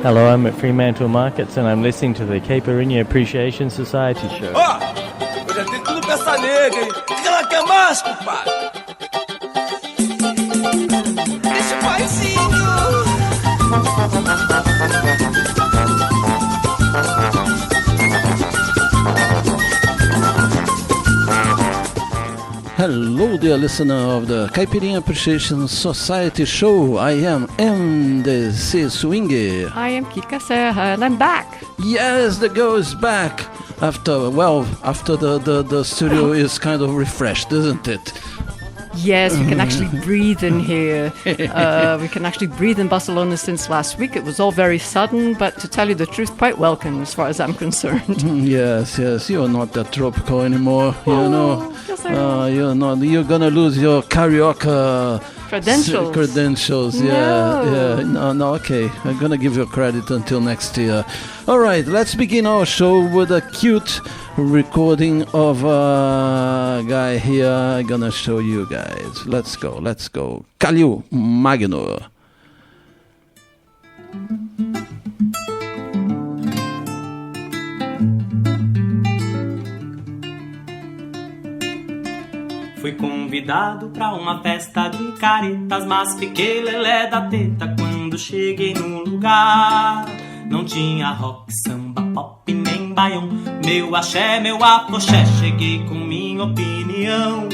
Hello, I'm at Fremantle Markets and I'm listening to the Caipirinha Appreciation Society show. Ó, eu já tenho tudo pra essa nega, hein? O que ela quer mais, compadre? Deixa o paizinho. Hello, dear listener of the Caipirinha Appreciation Society show. I am MDC Swingy. I am Kika Serra, and I'm back. Yes, the girl is back. After the studio is kind of refreshed, isn't it? Yes, we can actually breathe in here. We can actually breathe in Barcelona since last week. It was all very sudden, but to tell you the truth, quite welcome as far as I'm concerned. Yes, you're not that tropical anymore, you know. Yes, I am. You're not. You're gonna lose your carioca Credentials. No, okay. I'm gonna give you credit until next year. All right, let's begin our show with a cute recording of a guy here. I'm gonna show you guys. Let's go. Calil Magno. Fui convidado pra uma festa de caretas, mas fiquei lelé da teta quando cheguei no lugar. Não tinha rock, samba, pop, nem baião, meu axé, meu apoxé, cheguei com minha opinião.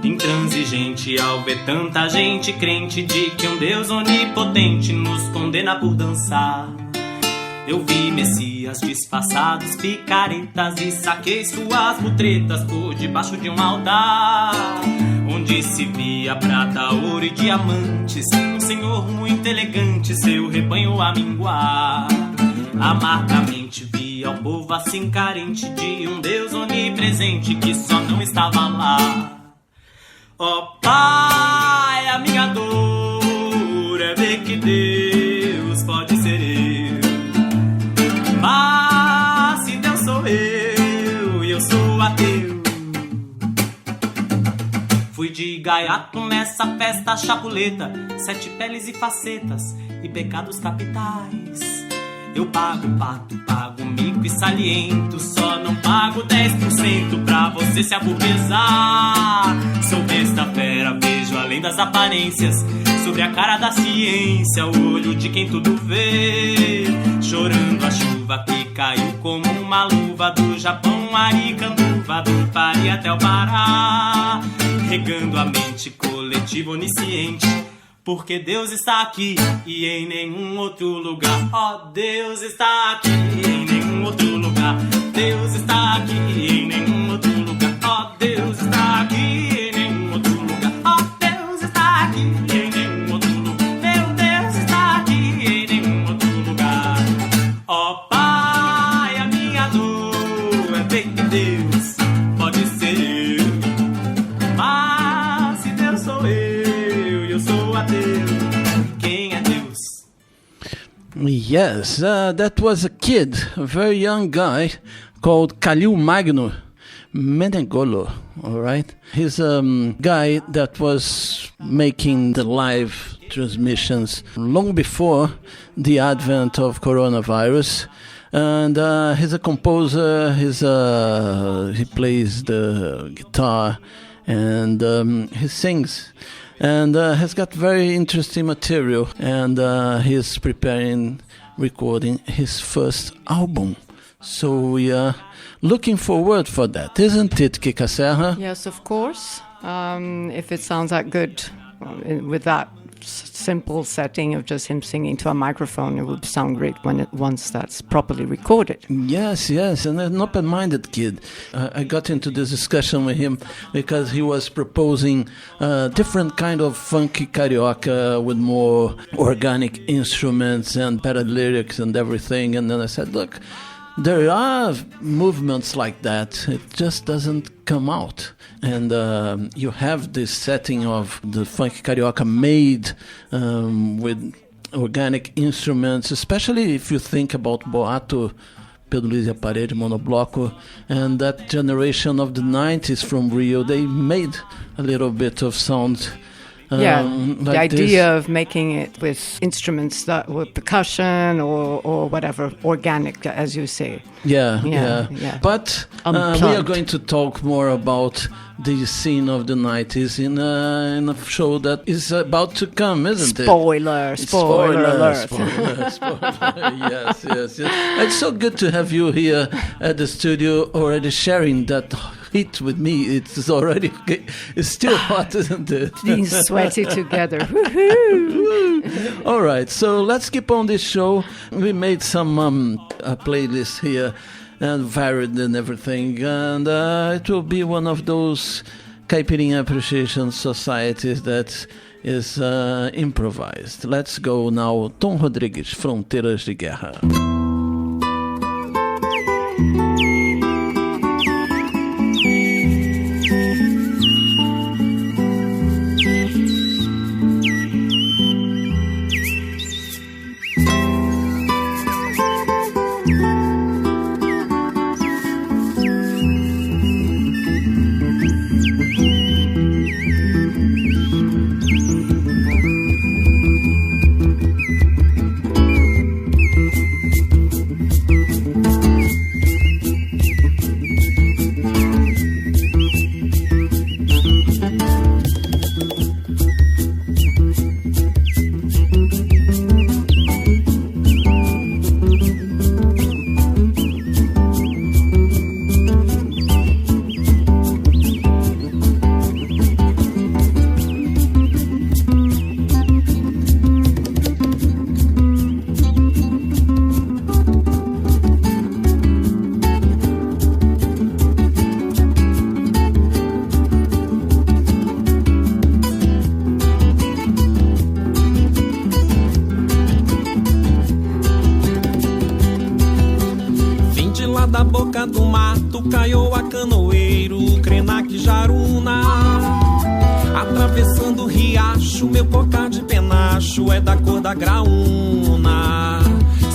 Intransigente ao ver tanta gente crente de que um Deus onipotente nos condena por dançar. Eu vi messias disfarçados, picaretas, e saquei suas mutretas por debaixo de um altar, onde se via prata, ouro e diamantes, um senhor muito elegante, seu rebanho a minguar. Amargamente via o povo assim carente de um Deus onipresente que só não estava lá. Ó Pai, a minha dor é ver que Deus pode ser eu. Mas se Deus sou eu e eu sou ateu. Fui de gaiato nessa festa chapuleta, 7 peles e facetas e pecados capitais. Eu pago pato, pago mico e saliento, só não pago 10% pra você se aburguesar. Sou besta fera, vejo além das aparências, sobre a cara da ciência, o olho de quem tudo vê. Chorando a chuva que caiu como uma luva do Japão, Aricanduva, do Pari até o Pará. Regando a mente coletiva onisciente, porque Deus está aqui e em nenhum outro lugar. Ó, Deus está aqui e em nenhum outro lugar. Deus está aqui e em nenhum outro lugar. Ó, Deus está aqui e em nenhum outro lugar. Ó, Deus está aqui e em nenhum outro lugar. Meu Deus está aqui e em nenhum outro lugar. Ó Pai, a minha dor é ver que Deus pode ser eu. Mas se Deus sou eu e eu sou ateu, quem é Deus? Yes, that was a kid, a very young guy called Calil Magno Menegolo, all right? He's a guy that was making the live transmissions long before the advent of coronavirus. And he's a composer, he plays the guitar, and he sings. And has got very interesting material, and he's preparing recording his first album. So we are looking forward for that, isn't it, Kika Serra? Yes, of course. If it sounds that good with that simple setting of just him singing to a microphone, it would sound great once that's properly recorded. Yes, and an open-minded kid. I got into this discussion with him because he was proposing different kind of funky carioca with more organic instruments and better lyrics and everything. And then I said, look, there are movements like that. It just doesn't come out. And you have this setting of the funky carioca made with organic instruments, especially if you think about Boato, Pedro Luiz e a Parede, Monobloco, and that generation of the 90s from Rio. They made a little bit of sound like the idea this. of making it with instruments that were percussion or whatever, organic, as you say. Yeah. But we are Unplugged. going to talk more about the scene of the 90s in a show that is about to come, isn't it? Spoiler alert. Spoiler. Yes. It's so good to have you here at the studio already sharing that heat with me. It's still hot, isn't it? Being sweaty together. Woohoo! All right, so let's keep on this show. We made some playlists here and varied and everything, and it will be one of those Caipirinha Appreciation Societies that is improvised. Let's go now. Tom Rodrigues, Fronteiras de Guerra. Da boca do mato, Caioa, Canoeiro, Krenak, Jaruna. Atravessando o riacho, meu cocar de penacho é da cor da graúna.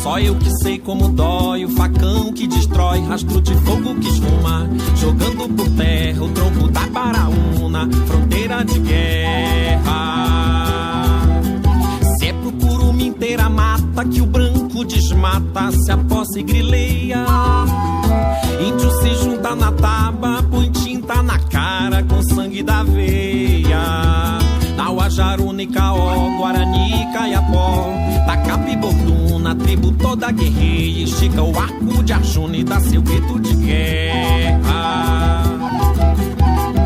Só eu que sei como dói o facão que destrói, rastro de fogo que esfuma, jogando por terra o tronco da Paraúna, fronteira de guerra. Se é pro curumim inteira mata que o branco desmata, se aposta e grileia. Índio se junta na taba, põe tinta na cara com sangue da veia. Naua, Jaruna e Caó, Guarani, Caiapó, Tacape, Borduna, tribo toda guerreia. Estica o arco de Arjuna e dá seu grito de guerra.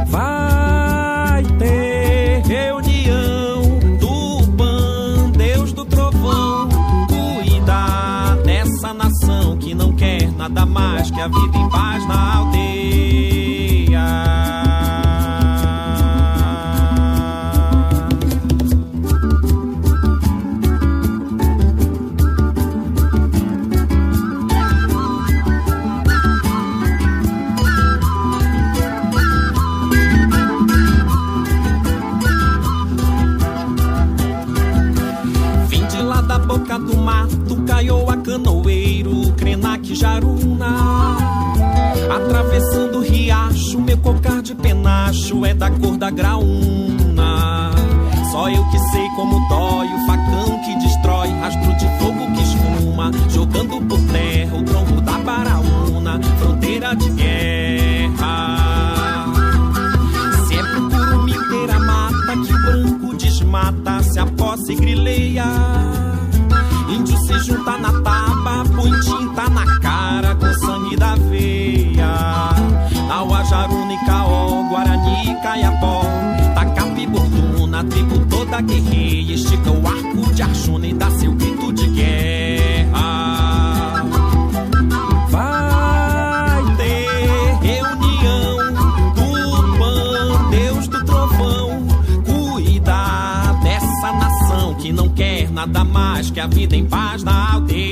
Vai ter reunião do Pan, Deus do Trovão. Cuidar dessa nação que não quer nada mais que a vida em paz na aldeia. Vim de lá da boca do mato, Caioa, Canoeiro, Krenak, Jaruna. Atravessando o riacho, meu cocar de penacho é da cor da graúna. Só eu que sei como dói o facão que destrói, rastro de fogo que esfuma, jogando por terra o tronco da Paraúna, fronteira de guerra. Se é pro curumim inteira mata que o branco desmata, se aposta e grileia. Índio se junta na taba, põe tinta na cara com sangue da veia. Naua, Jaruna e Caó, Guarani, Caiapó, Tacape, Borduna, tribo toda guerreia. Estica o arco de Arjuna e dá seu grito de guerra. Vai ter reunião do Pan, Deus do Trovão. Cuidar dessa nação que não quer nada mais que a vida em paz na aldeia.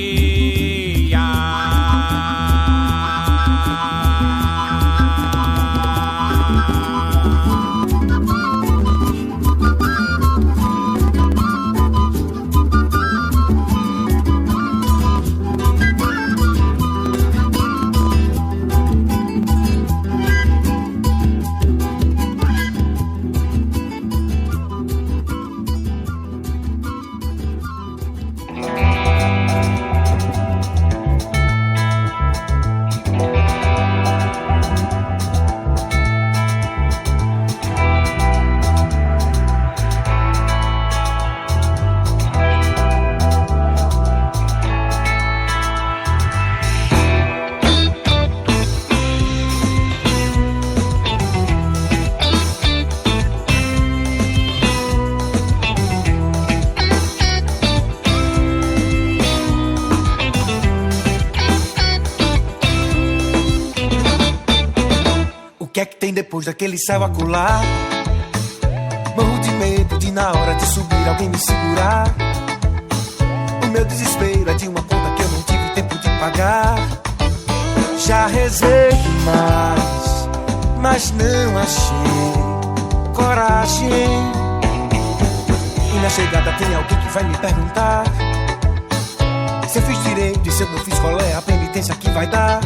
depois daquele céu acolá. Morro de medo de na hora de subir alguém me segurar. O meu desespero é de uma conta que eu não tive tempo de pagar. Já rezei demais, mas não achei coragem. E na chegada tem alguém que vai me perguntar se eu fiz direito e se eu não fiz, qual é a penitência que vai dar.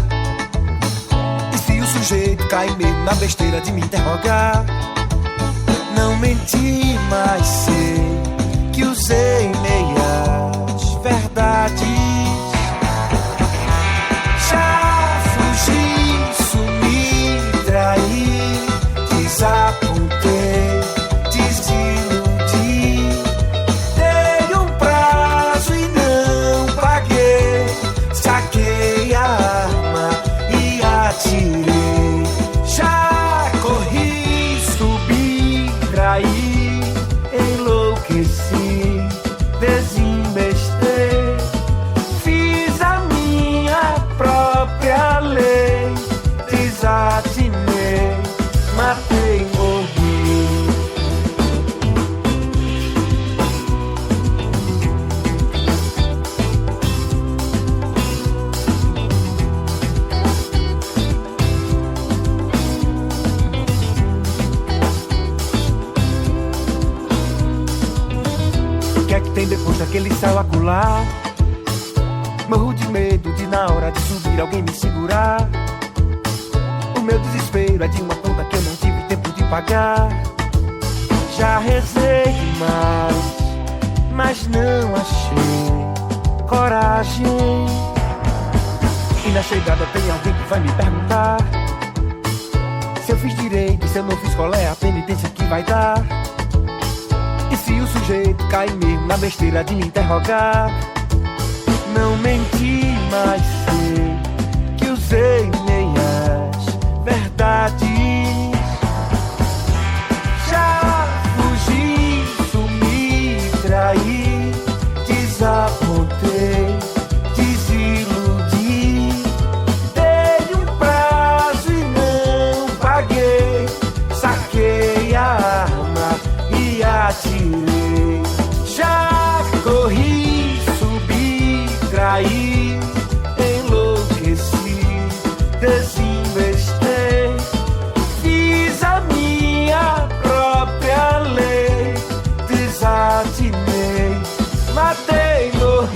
E se o sujeito cai mesmo na besteira de me interrogar. Não menti, mas sei que usei meias verdades. Já fugi, sumi, traí, desapontei, desiludi. Dei um prazo e não paguei. Saquei a arma e atirei. Já corri, subi, traí, enlouqueci, desinvestei. Fiz a minha própria lei, desatinei, matei, morri. O que é que tem depois daquele céu acolá? Morro de medo de na hora de subir alguém me segurar. O meu desespero é de uma conta que eu não tive tempo de pagar. Já rezei demais, mas não achei coragem. E na chegada tem alguém que vai me perguntar se eu fiz direito e se eu não fiz, qual é a penitência que vai dar. E se o sujeito cai mesmo na besteira de me interrogar. Não menti, mas sei que usei meias verdades. Já fugi, sumi, traí, desapontei, desiludi. Dei um prazo e não paguei. Saquei a arma e atirei. Já corri, subi, traí, enlouqueci, desinvestei. Fiz a minha própria lei, desatinei, matei, morri.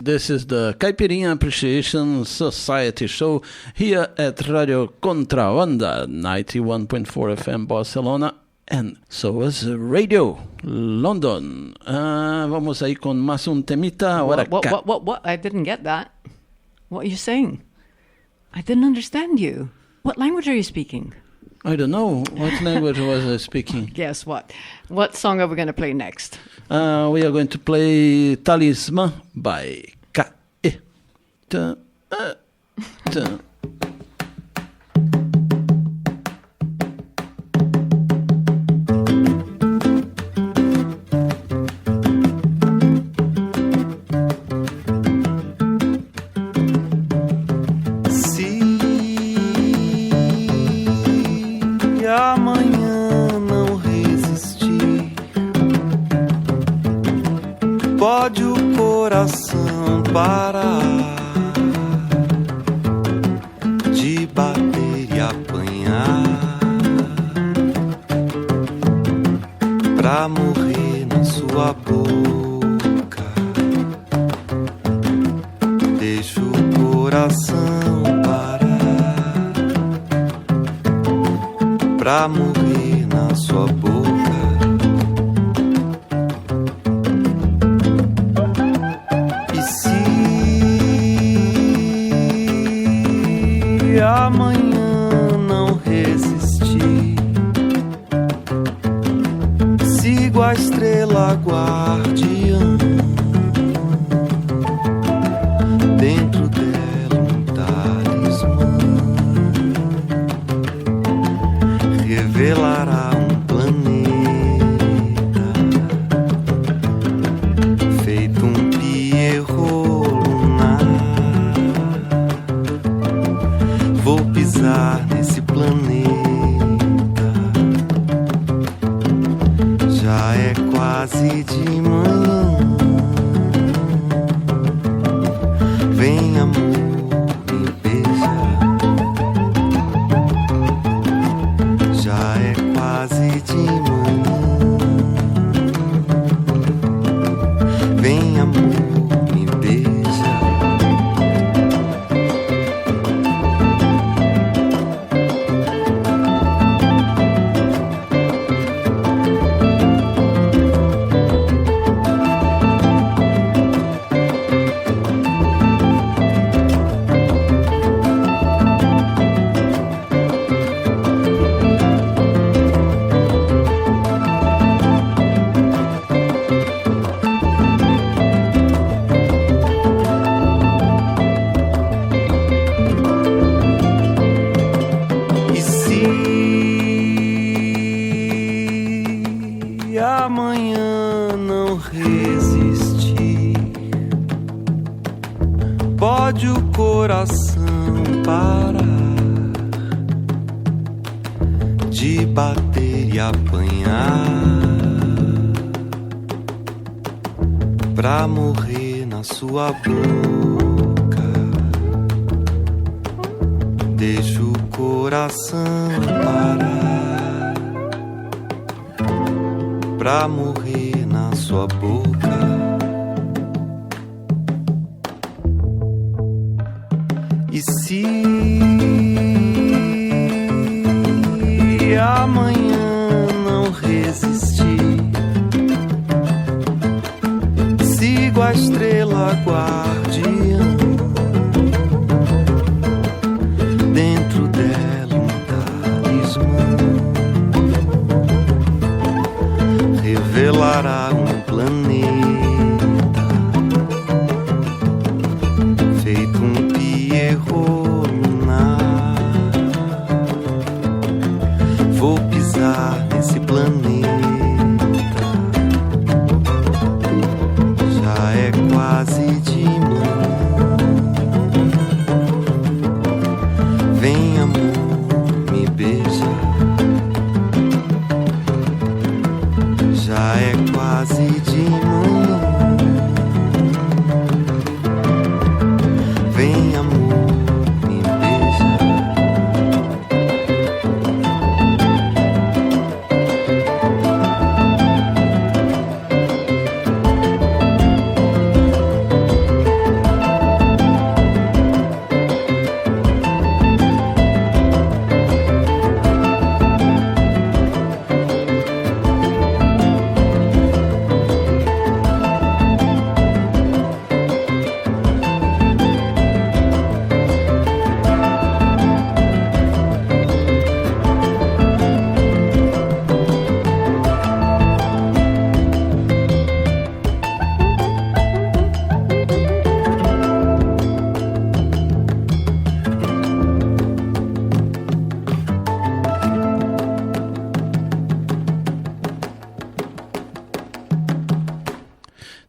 This is the Caipirinha Appreciation Society show here at Radio Contrabanda 91.4 FM Barcelona and so is Radio London. Vamos aí com mais temita. What? I didn't get that. What are you saying? I didn't understand you. What language are you speaking? I don't know. What language was I speaking? Guess what? What song are we going to play next? We are going to play Talisman by K.E. Se amanhã não resistir, pode o coração parar de bater e apanhar pra morrer na sua boca. Deixa o coração parar pra morrer na sua boca. Amanhã não resistir, sigo a estrela guardiã, dentro dela um talismã. quase de manhã. Vem, amor, me beija. Já é quase de manhã. Vem, amor, me beija. Amanhã não resistir, pode o coração parar de bater e apanhar pra morrer na sua boca. Deixa o coração parar pra morrer na sua boca. E se amanhã não resistir, sigo a estrela guardiã, dentro dela um talismã revelará um planeta feito um Pierrot lunar. Vou pisar nesse planeta, já é quase de manhã. Vem, amor, me beija. Já é quase de manhã. Vem, amor, me beija.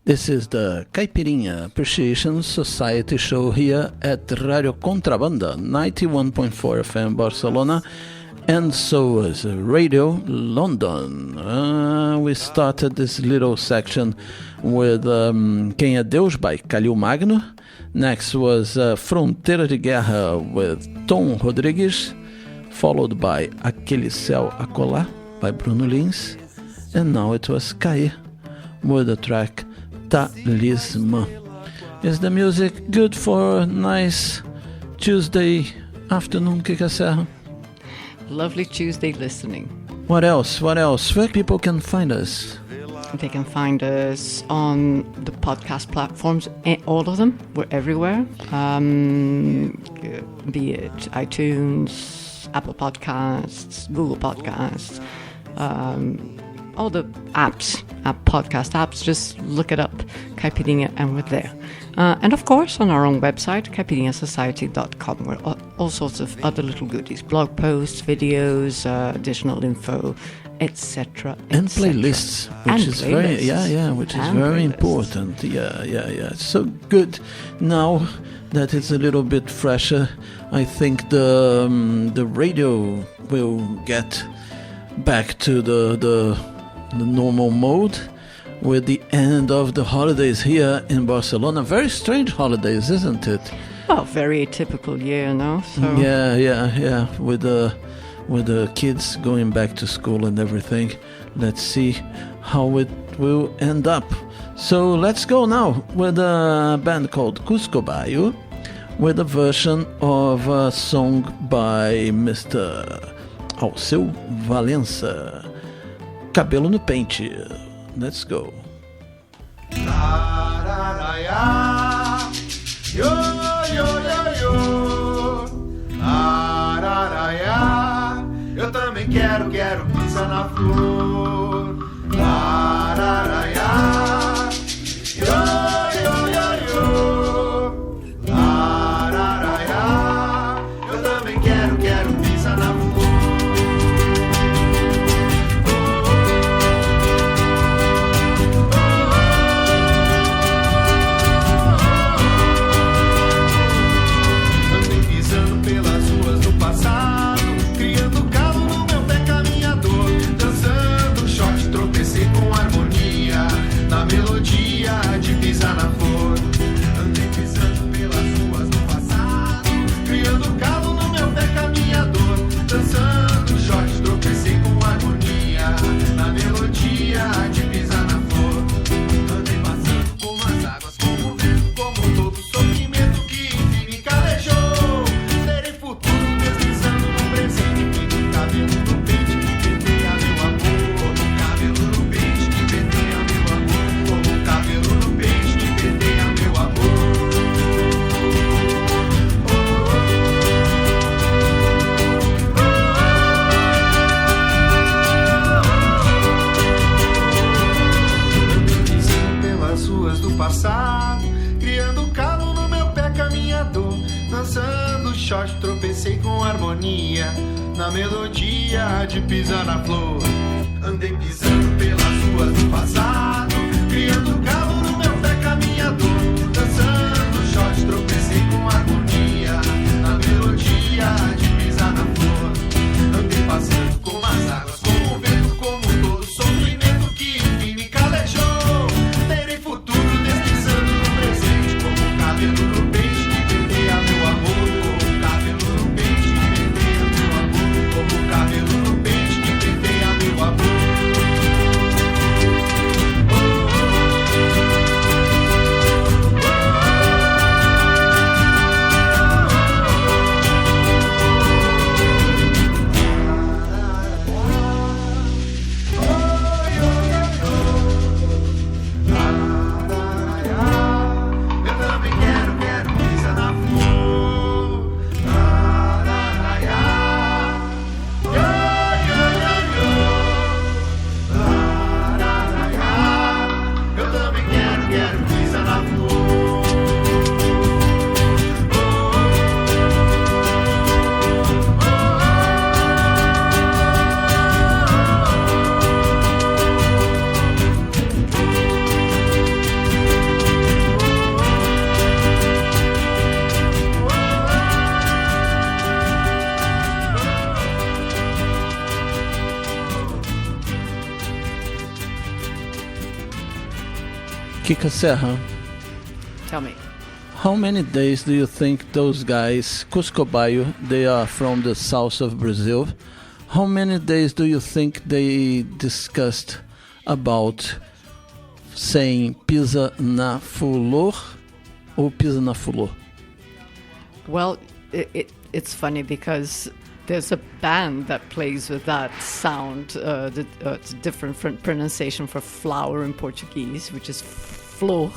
This is the Caipirinha Appreciation Society show here at Radio Contrabanda, 91.4 FM Barcelona, and so is Radio London. We started this little section with Quem é Deus by Calil Magno. Next was Fronteira de Guerra with Tom Rodrigues, followed by Aquele Céu Acolá by Bruno Lins, and now it was Cair with the track Talismã. Is the music good for a nice Tuesday afternoon, Kika Serra? Lovely Tuesday listening. What else? Where people can find us? They can find us on the podcast platforms, all of them. We're everywhere. Be it iTunes, Apple Podcasts, Google Podcasts, all the apps, podcast apps. Just look it up, Caipirinha, and we're there. And of course, on our own website, caipirinhasociety.com, where all sorts of other little goodies, blog posts, videos, additional info, etc. And playlists, which is very important. Yeah. So good. Now that it's a little bit fresher, I think the radio will get back to the the normal mode with the end of the holidays here in Barcelona. Very strange holidays, isn't it? Well, very atypical year, no? So Yeah. With the kids going back to school and everything. Let's see how it will end up. So let's go now with a band called Cusco Bayo, with a version of a song by Mr. Alceu Valença, Cabelo no Pente. Let's go. Eu também quero pisar na flor. Lararaiá, yo, yo, yo, yo. Lararaiá, eu também quero pisar na flor. Andei pisando pelas ruas do passado, criando calo no meu pé caminhador, dançando shot, tropecei com harmonia, na melodia de pisar na flor. Andei pisando pelas ruas do passado, criando calo no meu pé caminhador, dançando shot, tropecei com harmonia, na melodia de pisar na flor. Andei passando como as águas, como o vento, como todo sofrimento que enfim me calejou. Terei futuro deslizando no presente, pinto o cabelo no pente que penteia meu amor. Como o cabelo no pente que penteia meu amor. Como o cabelo no pente que penteia meu amor. Andei pelas ruas do passado, criando calo no meu pé caminhador, dançando shot, tropecei com harmonia, na melodia de pisar na flor. Andei pisando pelas ruas do passado, criando calo no meu pé caminhador, dançando shot, tropecei com harmonia, na melodia de pisar na flor. Andei passando como as águas, como o vento, como todo sofrimento que enfim me calejou. Terei futuro deslizando no presente, como o cabelo no pente que penteia meu amor. Como o cabelo no pente que penteia meu amor. Como o cabelo no pente que penteia meu amor. Eu também quero pisar na flor. Lararaiá, yo, yo, yo, yo. Lararaiá, eu também quero pisar na flor. Kika Serra, tell me. how many days do you think those guys, Cusco Bayo, they are from the south of Brazil, how many days do you think they discussed about saying pisa na flor or pisa na flor? Well, it's funny because there's a band that plays with that sound. It's a different pronunciation for flower in Portuguese, which is flor.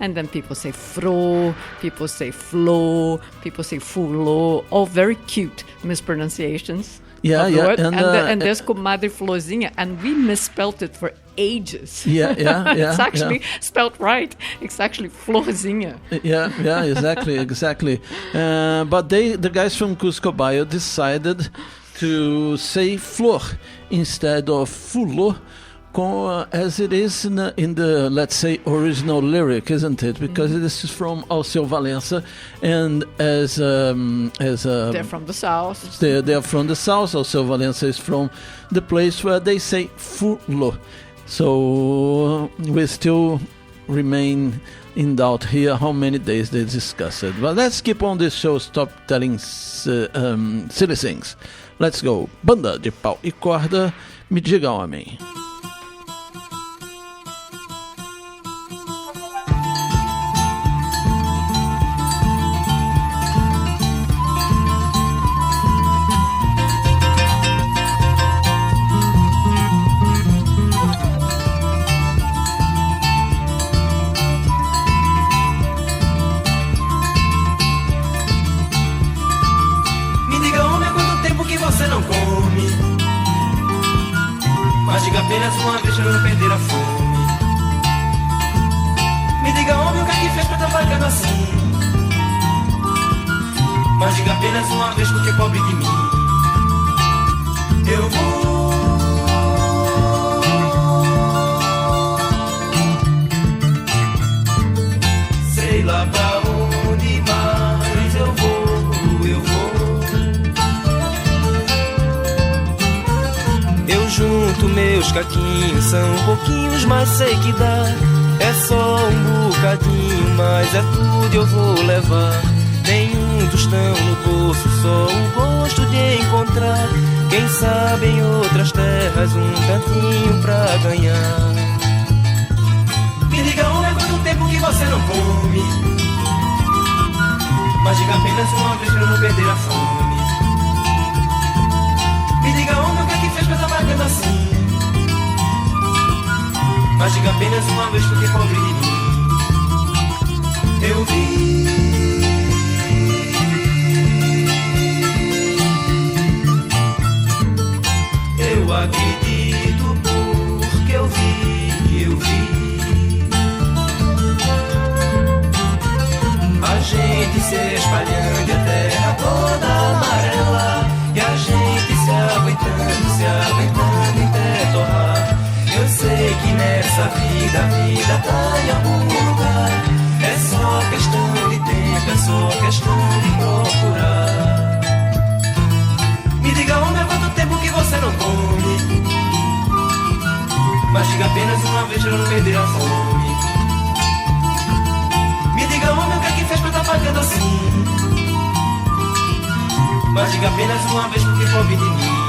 And then people say fro, people say flo, people say fulo, all very cute mispronunciations. Yeah, of the yeah, word. and, And there's Comadre Florzinha, and we misspelled it for ages. Yeah, It's actually spelled right. It's actually Florzinha. Yeah, exactly. But the guys from Cusco Bayo decided to say flor instead of fulo, as it is in the, let's say, original lyric, isn't it? Because this is from Alceu Valença, and They're from the south. they're from the south. Alceu Valença is from the place where they say fulo. So we still remain in doubt here how many days they discuss it. But let's keep on this show, stop telling silly things. Let's go. Banda de Pau e Corda, Me Diga Homem. Mas diga apenas uma vez pra não perder a fome. Me diga, homem, o que é que fez pra tá pagando assim? Mas diga apenas uma vez porque pobre de mim. Eu vou. Sei lá pra onde mais eu vou. Eu junto meus caquinhos, são pouquinhos, mas sei que dá. É só um bocadinho, mas é tudo eu vou levar. Nenhum tostão no bolso, só o gosto de encontrar. Quem sabe em outras terras um tantinho pra ganhar. Me diga, homem, há quanto tempo que você não come? Mas diga apenas uma vez pra não perder a fome. Me diga, homem, o que é que fez pra tá pagando assim? Mas diga apenas uma vez porque pobre de mim. Eu vi. Eu acredito porque eu vi. A gente se espalhando e a terra toda amarela. E a gente se aguentando até torrar. Eu sei que nessa vida, a vida tá em algum lugar. É só questão de tempo, é só questão de procurar. Me diga, homem, há quanto tempo que você não come? Mas diga apenas uma vez pra não perder a fome. Me diga, homem, o que é que fez pra tá pagando assim? Mas diga apenas uma vez porque pobre de mim.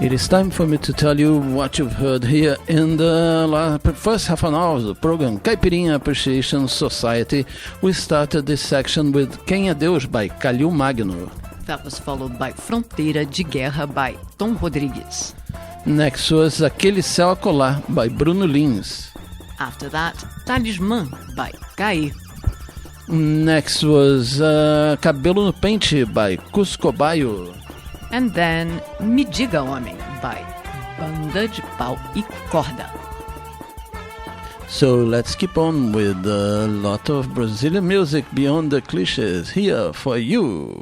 It is time for me to tell you what you've heard here in the first half an hour of the program, Caipirinha Appreciation Society. We started this section with Quem é Deus by Calil Magno. That was followed by Fronteira de Guerra by Tom Rodrigues. Next was Aquele Céu a Colar by Bruno Lins. After that, Talismã by Caí. Next was Cabelo no Pente by Cusco Baio. And then Me Diga Homem by Banda de Pau e Corda. So let's keep on with a lot of Brazilian music beyond the cliches here for you.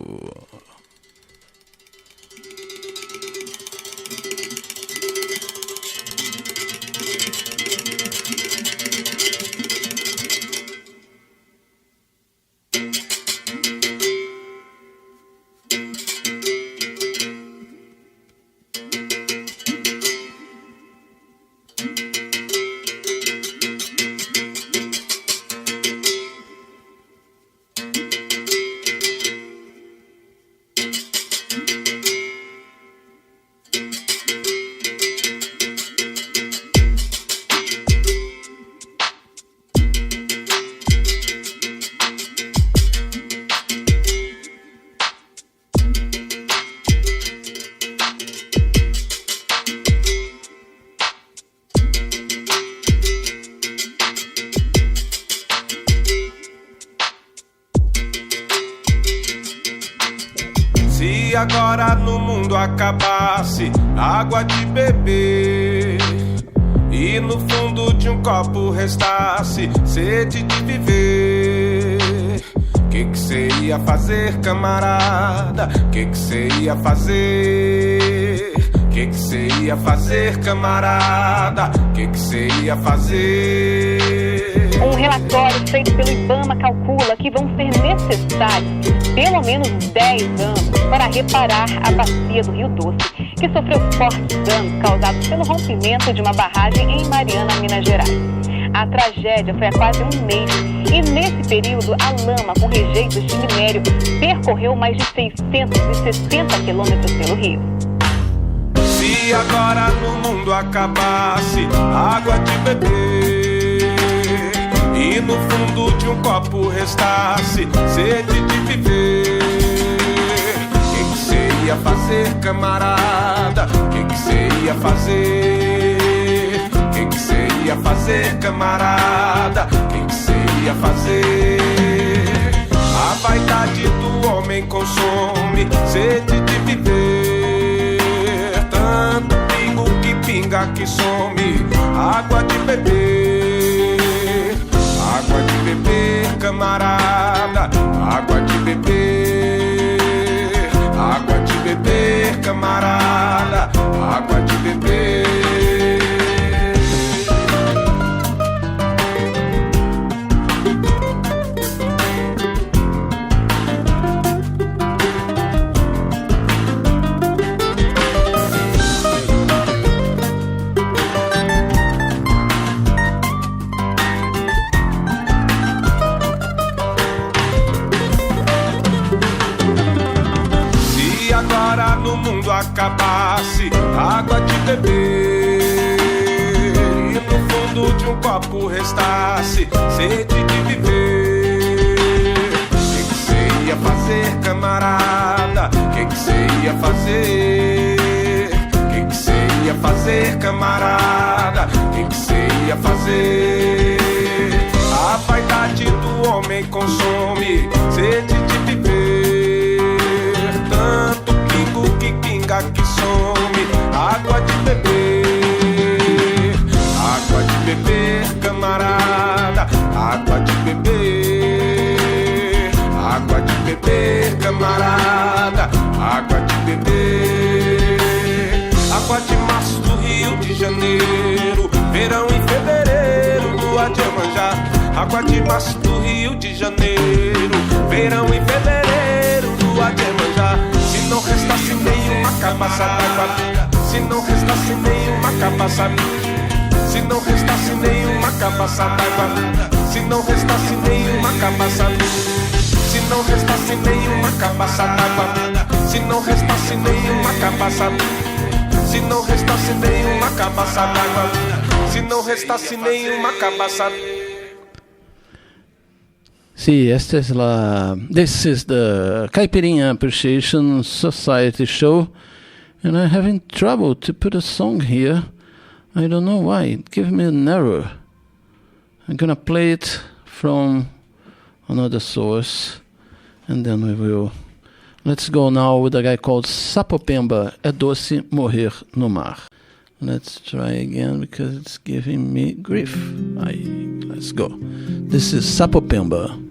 Se agora no mundo acabasse a água de beber e no fundo de um copo restasse sede de viver, que cê ia fazer, camarada? Que cê ia fazer? Que cê ia fazer, camarada? Que cê ia fazer? Um relatório feito pelo IBAMA calcula que vão ser necessários pelo menos 10 anos para reparar a bacia do Rio Doce, que sofreu fortes danos causados pelo rompimento de uma barragem em Mariana, Minas Gerais. A tragédia foi há quase um mês e nesse período a lama com rejeitos de minério percorreu mais de 660 quilômetros pelo rio. Se agora no mundo acabasse a água de beber e no fundo de um copo restasse sede de viver, que cê ia fazer, camarada? Que cê ia fazer? Que cê ia fazer, camarada? Que cê ia fazer? A vaidade do homem consome sede de viver, tanto pingo que pinga que some água de beber. Água de beber, camarada, água de beber. Água de beber, camarada, água de beber. No mundo acabasse a água de beber e no fundo de um copo restasse sede de viver, que cê ia fazer, camarada? Que cê ia fazer? Que cê ia fazer, camarada? Que cê ia fazer? A vaidade do homem consome sede de viver, tanto que pinga que some água de beber. Água de beber, camarada, água de beber. Água de beber, camarada, água de beber. Água de março do Rio de Janeiro, verão e fevereiro, lua de Iemanjá. Água de março do Rio de Janeiro, verão e fevereiro, lua de Iemanjá. Se não restasse nenhuma cabaça d'água, se não restasse nenhuma cabaça, se não restasse nenhuma cabaça d'água, se não restasse nenhuma cabaça, se não restasse nenhuma cabaça d'água, se não restasse nenhuma cabaça, se não restasse nenhuma cabaça d'água, se não restasse nenhuma cabaça. Sí, this is the Caipirinha Appreciation Society show, and I'm having trouble to put a song here. I don't know why. It gave me an error. I'm gonna play it from another source, and then we will. Let's go now with a guy called Sapopemba. É doce morrer no mar. Let's try again because it's giving me grief. Let's go. This is Sapopemba.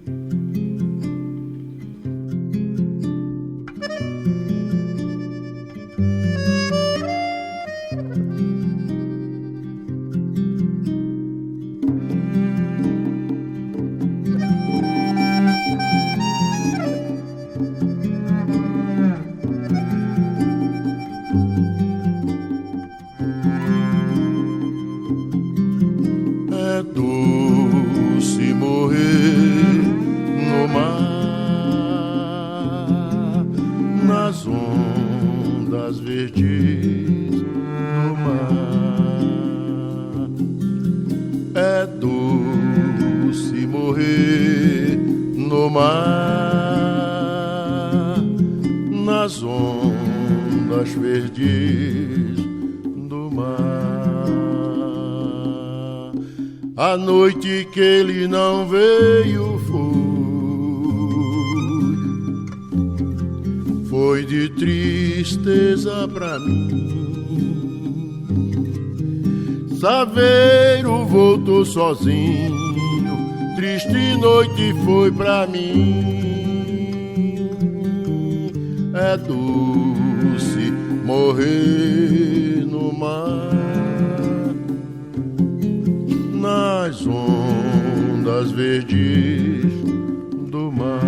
A noite que ele não veio foi foi de tristeza pra mim. Saveiro voltou sozinho, triste noite foi pra mim. É doce morrer no mar, nas ondas verdes do mar.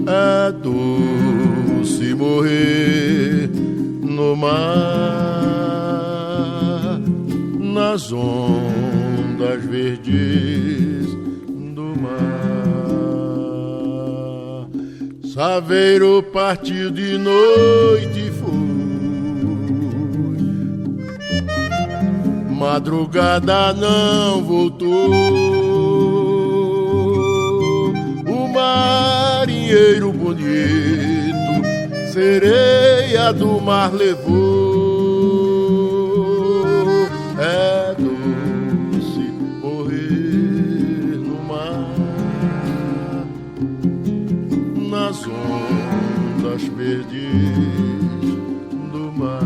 É doce morrer no mar, nas ondas verdes do mar. Saveiro partiu de noite e foi, madrugada não voltou. O marinheiro bonito sereia do mar levou. É doce morrer no mar, nas ondas verdes do mar.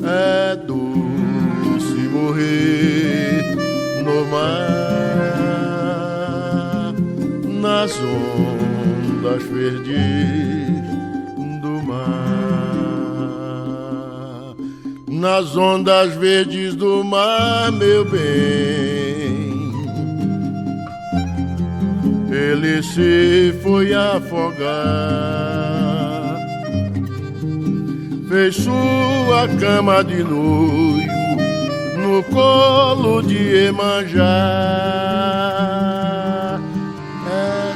É doce morrer no mar, nas ondas verdes do mar. Nas ondas verdes do mar, meu bem, ele se foi afogar. Fez sua cama de noivo no colo de Iemanjá. É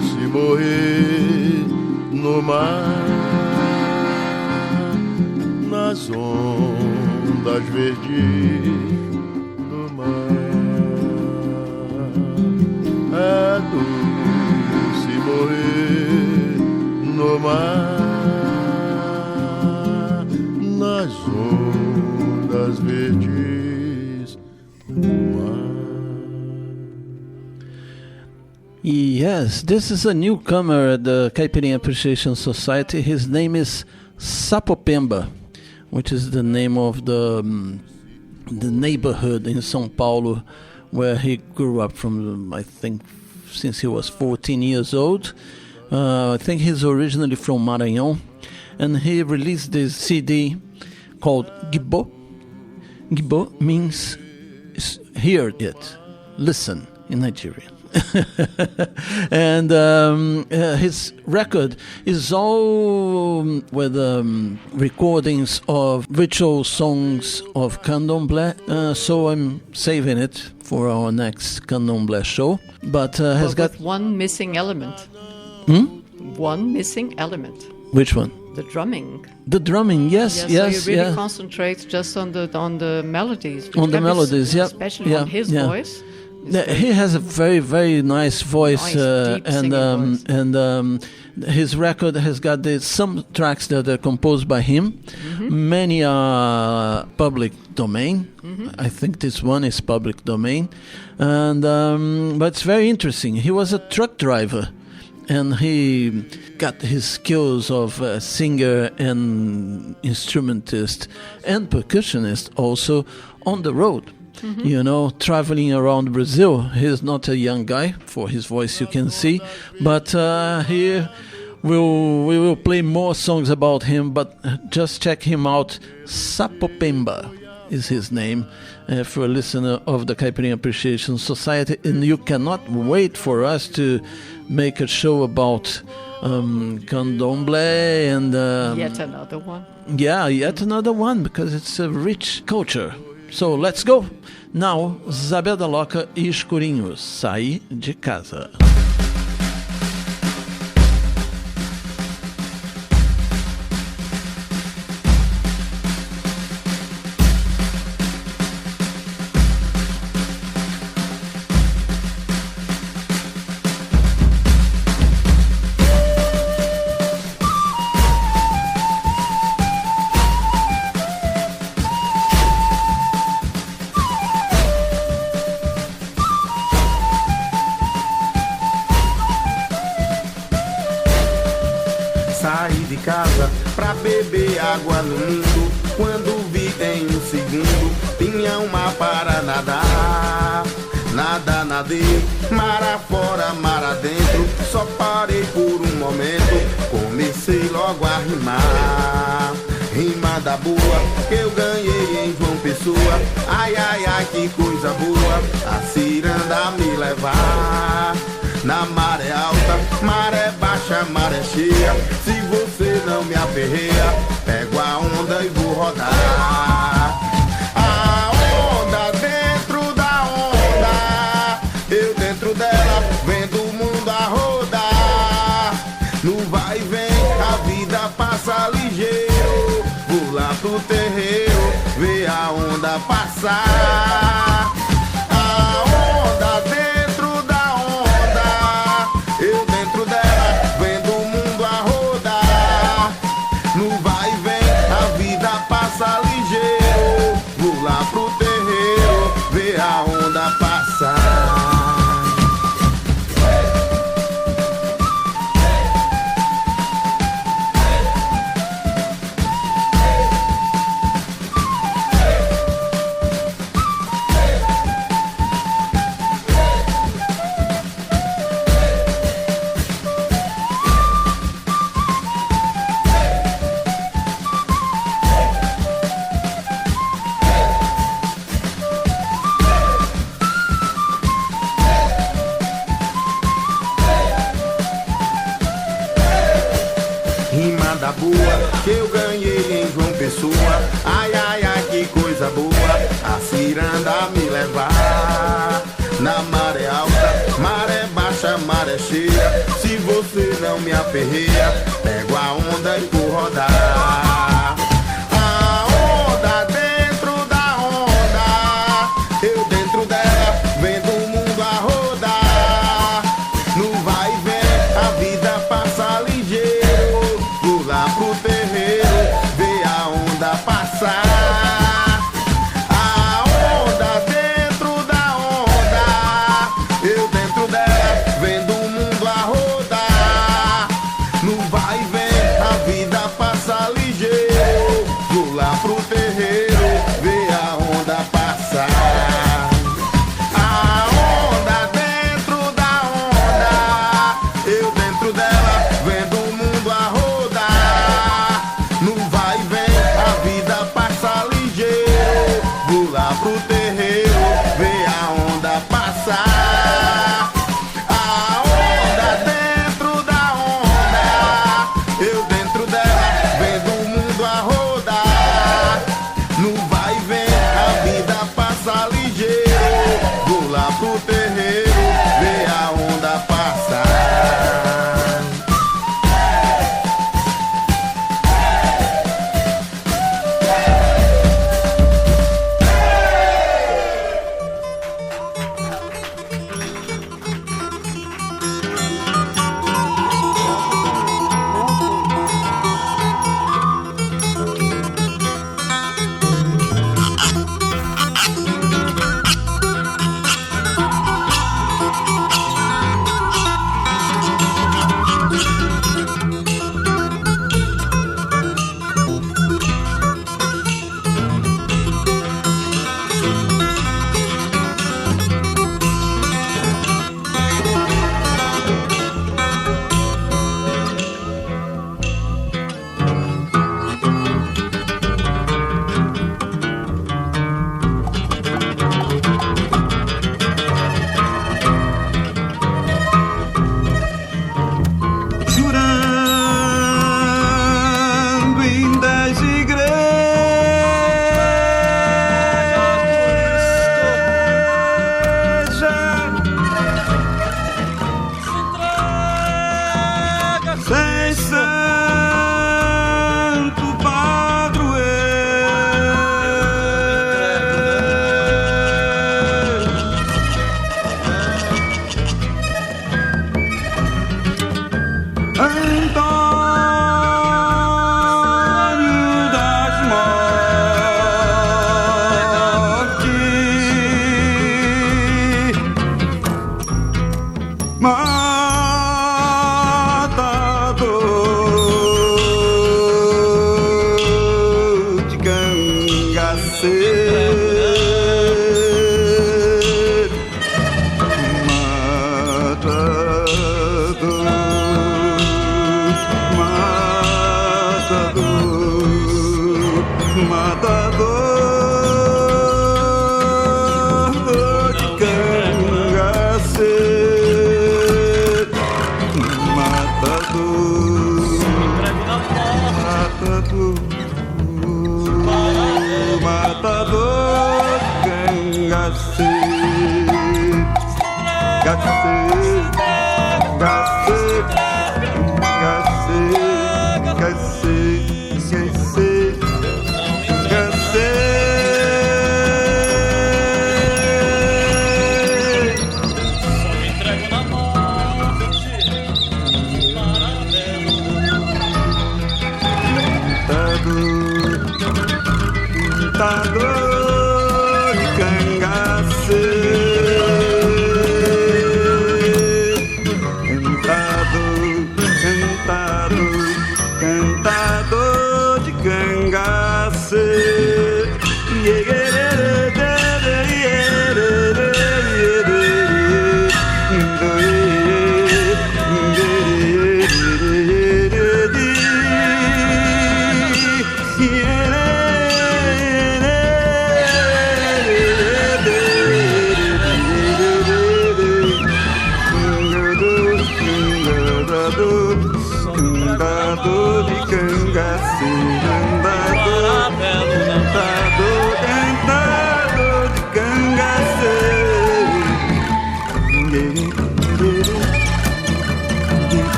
doce morrer no mar, nas ondas verdes do mar. É doce morrer no mar, nas ondas verdes do mar. Yes, this is a newcomer at the Caipirinha Appreciation Society. His name is Sapopemba, which is the name of the neighborhood in São Paulo where he grew up from, I think, since he was 14 years old. I think he's originally from Maranhão, and he released this CD called Gibo. Gibo means hear it, listen in Nigerian. And his record is all with recordings of ritual songs of Candomblé, so I'm saving it for our next Candomblé show. But has got one missing element. One missing element. Which one? The drumming. The drumming, yes, yes, So you really concentrate just on the melodies. On the melodies, yeah, especially on his voice. He has a very, very nice voice, deep voice. And his record has got some tracks that are composed by him. Many are public domain. I think this one is public domain, and but it's very interesting. He was a truck driver, and he got his skills of singer and instrumentist and percussionist also on the road. You know, traveling around Brazil. He's not a young guy, for his voice you can see, but here we will play more songs about him, but just check him out. Sapopemba is his name, for a listener of the Caipirinha Appreciation Society, and you cannot wait for us to make a show about Candomblé and... yet another one. Yeah, yet another one, because it's a rich culture. So let's go. Now, Zabé da Loca e Escurinho, Saí de Casa. pra beber água no mundo. Quando vi em um segundo, tinha uma para nadar. Nada, nadei, mar afora, mar adentro. Só parei por um momento, comecei logo a rimar. Rima da boa, que eu ganhei em João Pessoa. Ai, ai, ai, que coisa boa, a ciranda me levar. Na maré alta, maré baixa, maré cheia. Se você não me aperreia, pego a onda e vou rodar. A onda dentro da onda, eu dentro dela, vendo o mundo a rodar. No vai e vem, a vida passa ligeiro. Vou lá pro terreiro, ver a onda passar. A onda dentro da onda, eu dentro dela, vendo o mundo a rodar. No vai e vem, a vida passa ligeiro. Vou lá pro terreiro, ver a onda passar. Da boa, que eu ganhei em João Pessoa. Ai, ai, ai, que coisa boa, a ciranda me levar. Na maré alta, maré baixa, maré cheia. Se você não me aperreia, pego a onda e vou rodar. A onda dentro da onda, eu dentro dela, vendo o mundo a rodar. No vai e vem, a vida passa ligeiro. Lá pro terreiro, ver a onda passar. A onda dentro da onda, eu dentro dela, vendo o mundo a rodar. No vai e vem, a vida passa ligeiro.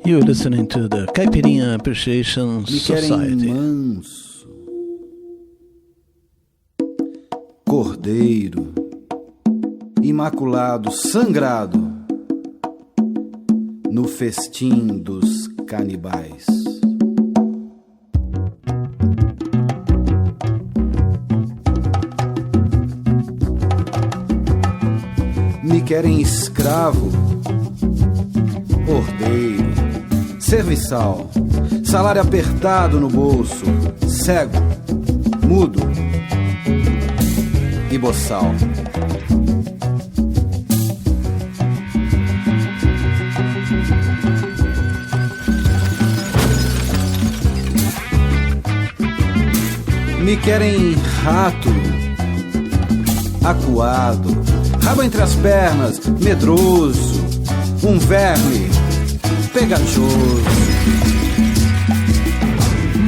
You're listening to the Caipirinha Appreciation Society. Manso, cordeiro, imaculado, sangrado, no festim dos canibais. Me querem escravo, ordeiro, serviçal, salário apertado no bolso, cego, mudo e boçal. Me querem rato, acuado, rabo entre as pernas, medroso, um verme pegajoso.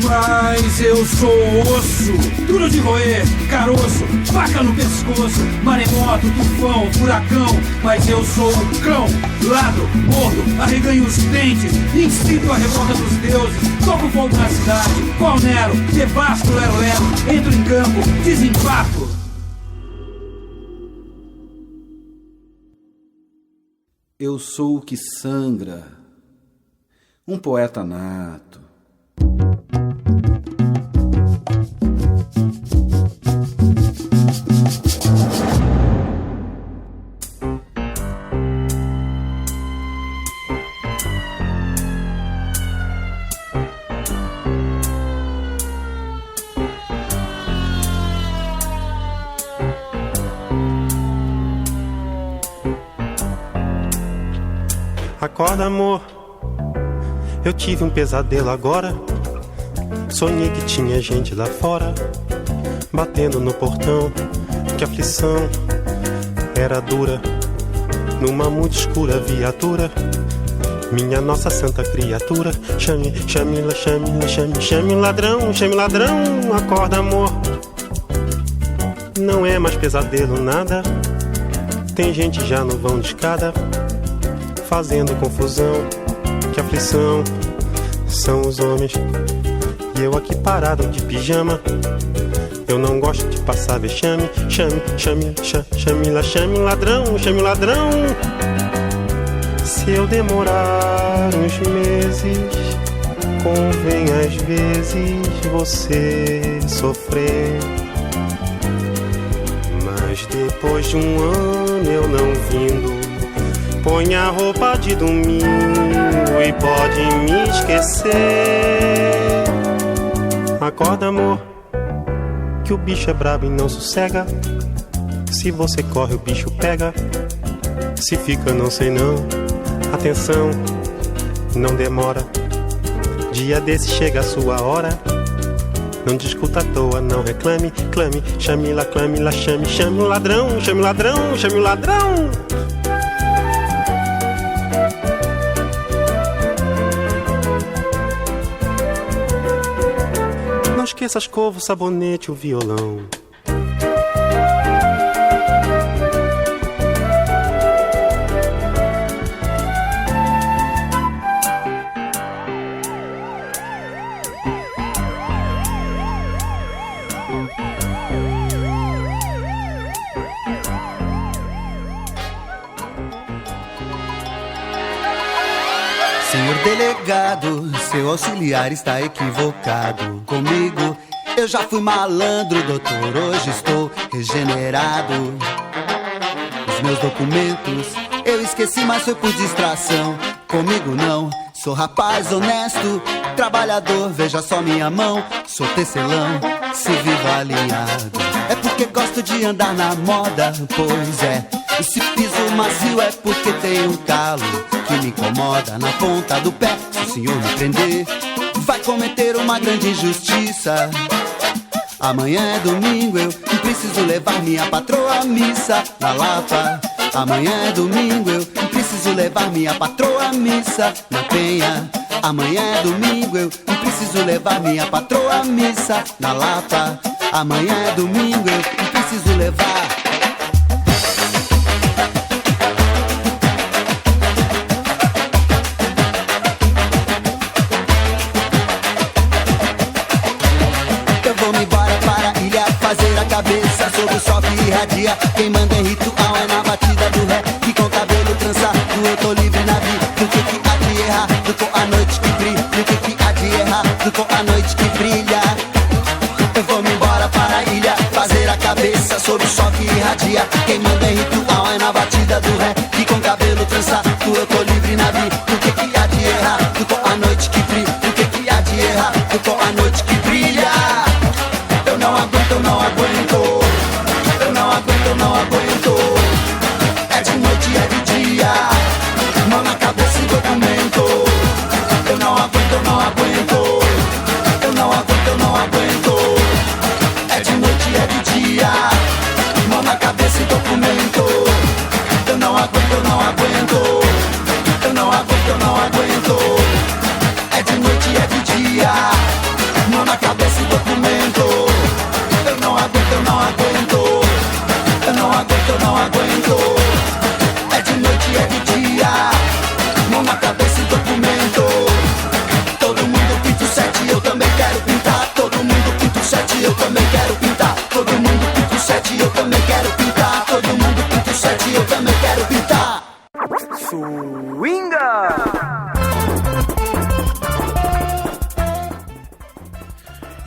Mas eu sou osso, duro de roer, caroço, faca no pescoço, maremoto, tufão, furacão. Mas eu sou o cão, ladro, mordo, arreganho os dentes, incito a revolta dos deuses, toco fogo na cidade, qual Nero, devasto, lero, entro em campo, desempaco. Eu sou o que sangra, um poeta nato. Acorda, amor, eu tive um pesadelo agora. Sonhei que tinha gente lá fora, batendo no portão. Que aflição era dura, numa muito escura viatura. Minha nossa santa criatura, chame, chame, chame, chame, chame o ladrão, chame o ladrão. Acorda, amor, não é mais pesadelo nada. Tem gente já no vão de escada, fazendo confusão. Que aflição são os homens, e eu aqui parado de pijama. Eu não gosto de passar vexame. Chame, chame, chame, chame o ladrão, chame o ladrão. Se eu demorar uns meses, convém às vezes você sofrer. Mas depois de um ano eu não vindo, põe a roupa de domingo e pode me esquecer. Acorda, amor, que o bicho é brabo e não sossega. Se você corre, o bicho pega. Se fica, não sei não. Atenção, não demora. Dia desse chega a sua hora. Não discuta à toa, não reclame. Clame, chame lá, chame, chame o ladrão, chame o ladrão, chame o ladrão. Não esqueça a escova, o sabonete, o violão. Senhor delegado, seu auxiliar está equivocado comigo. Eu já fui malandro, doutor, hoje estou regenerado. Os meus documentos eu esqueci, mas foi por distração. Comigo não, sou rapaz honesto, trabalhador, veja só minha mão. Sou tecelão, se vivo alinhado. É porque gosto de andar na moda, pois é. E se piso macio é porque tem um calo que me incomoda na ponta do pé. Se o senhor me prender, vai cometer uma grande injustiça. Amanhã é domingo, eu preciso levar minha patroa à missa na Lapa. Amanhã é domingo, eu preciso levar minha patroa à missa na Penha. Amanhã é domingo, eu preciso levar minha patroa à missa na Lapa. Amanhã é domingo, eu preciso levar. Cabeça sobre o sol que irradia. Quem manda em ritual é na batida do ré. Que com cabelo trançado eu tô livre na vida. Do que há de errar, do com a noite que brilha. Do que há de errar, do com a noite que brilha. Eu vou me embora para a ilha, fazer a cabeça sobre o sol que irradia. Quem manda em ritual é na batida do ré. Que com cabelo trançado eu tô livre na vida. Do que há de errar, do com a noite que brilha. Do que há de errar, do com a noite que brilha. Eu não aguento, eu não aguento. Eu não aguento, eu não aguento. É de noite, é de dia. Mão na cabeça e documento. Eu não aguento, eu não aguento. Eu não aguento, eu não aguento. É de noite, é de dia. Mão na cabeça e documento. Eu não aguento.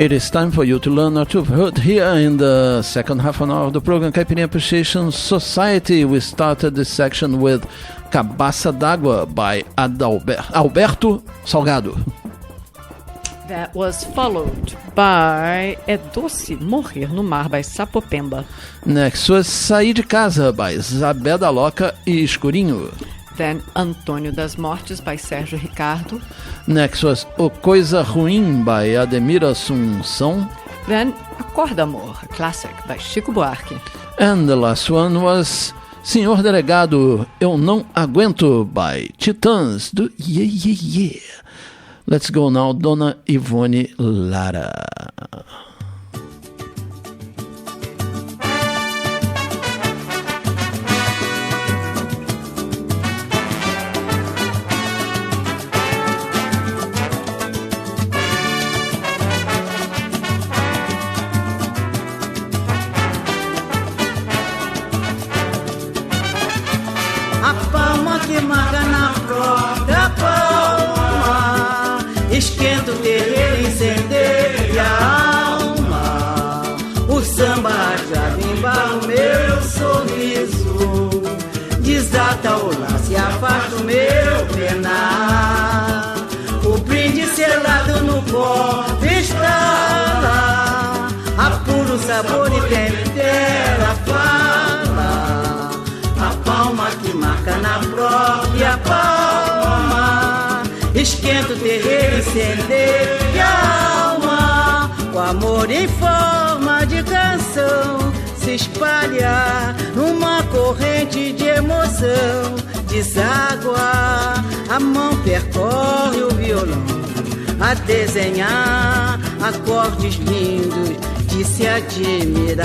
It is time for you to learn what you've heard here in the second half an hour of the program Caipirinha Appreciation Society. We started this section with Cabaça d'Água by Alberto Salgado. That was followed by É Doce Morrer no Mar by Sapopemba. Next was Sair de Casa by Zabé da Loca e Escurinho. Then Antônio das Mortes by Sérgio Ricardo. Next was O Coisa Ruim by Ademir Assunção. Then Acorda Amor, a classic by Chico Buarque. And the last one was Senhor Delegado, Eu Não Aguento by Titãs do Yeah Yeah Yeah. Let's go now, Dona Ivone Lara. A palma que marca na própria palma, esquenta o terreiro, incendeia a alma. O samba já embala o meu sorriso, desata o laço e afasta o meu penar. O brinde selado no copo está lá, apura o sabor e tempera a fala. A palma que marca na própria palma, esquenta o terreiro, incendeia a alma. O amor em forma de canção se espalha numa corrente de emoção. Deságua, a mão percorre o violão a desenhar acordes lindos de se admirar.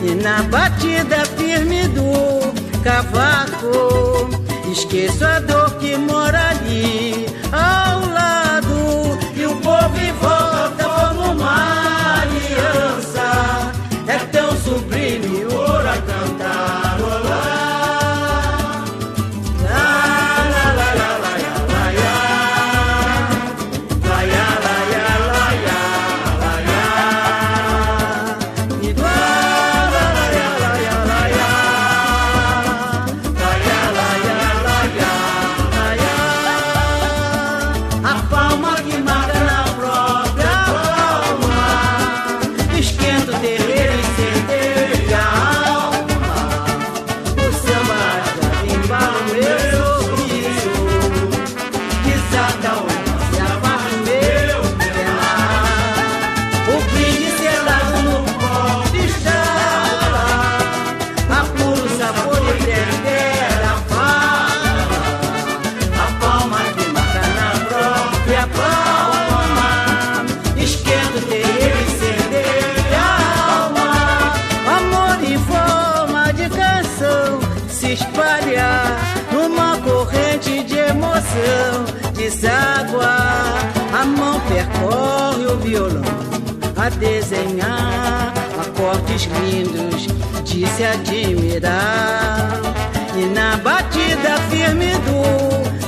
E na batida firme do cavaco, esqueço a dor que mora ali ao lado. E o povo em volta como uma aliança, é tão sublime o ouro a cantarolar. Deságua, a mão percorre o violão a desenhar acordes lindos de se admirar. E na batida firme do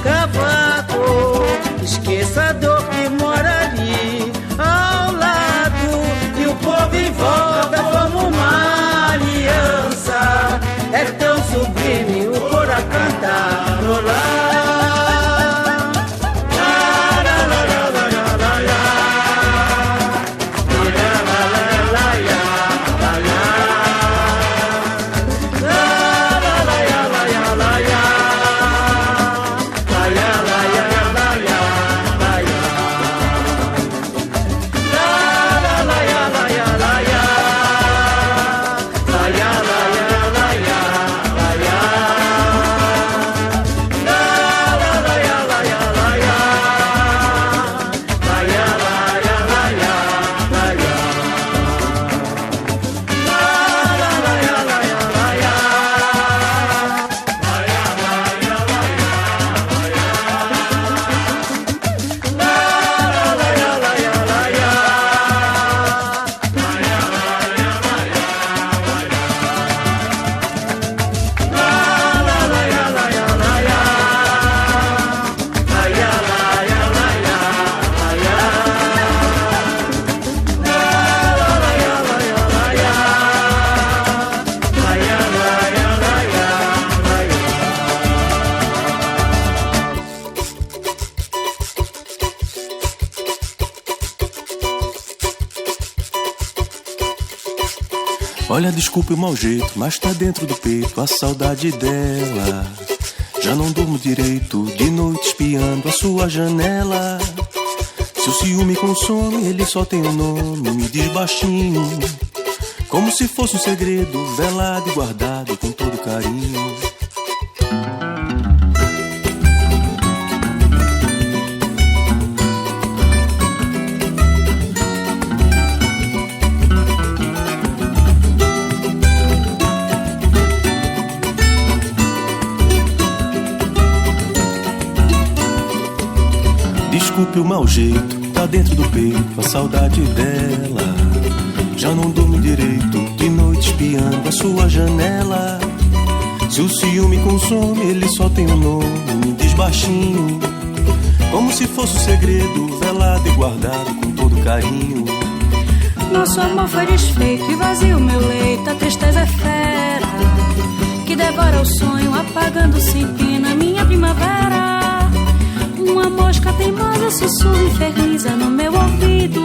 cavaco, esqueça a dor que mora ali ao lado. E o povo em volta como uma aliança, é tão sublime o coro a cantarolar. La la Olha, desculpe o mau jeito, mas tá dentro do peito a saudade dela. Já não durmo direito, de noite espiando a sua janela. Se o ciúme consome, ele só tem um nome, me diz baixinho, como se fosse um segredo, velado e guardado com todo carinho. Desculpe o mau jeito, tá dentro do peito a saudade dela. Já não durmo direito, de noite espiando a sua janela. Se o ciúme consome, ele só tem um nome, me diz baixinho, como se fosse um segredo, velado e guardado com todo carinho. Nosso amor foi desfeito e vazio meu leito, a tristeza é fera que devora o sonho, apagando sem pena minha primavera. Uma mosca teimosa sussurra inferniza no meu ouvido,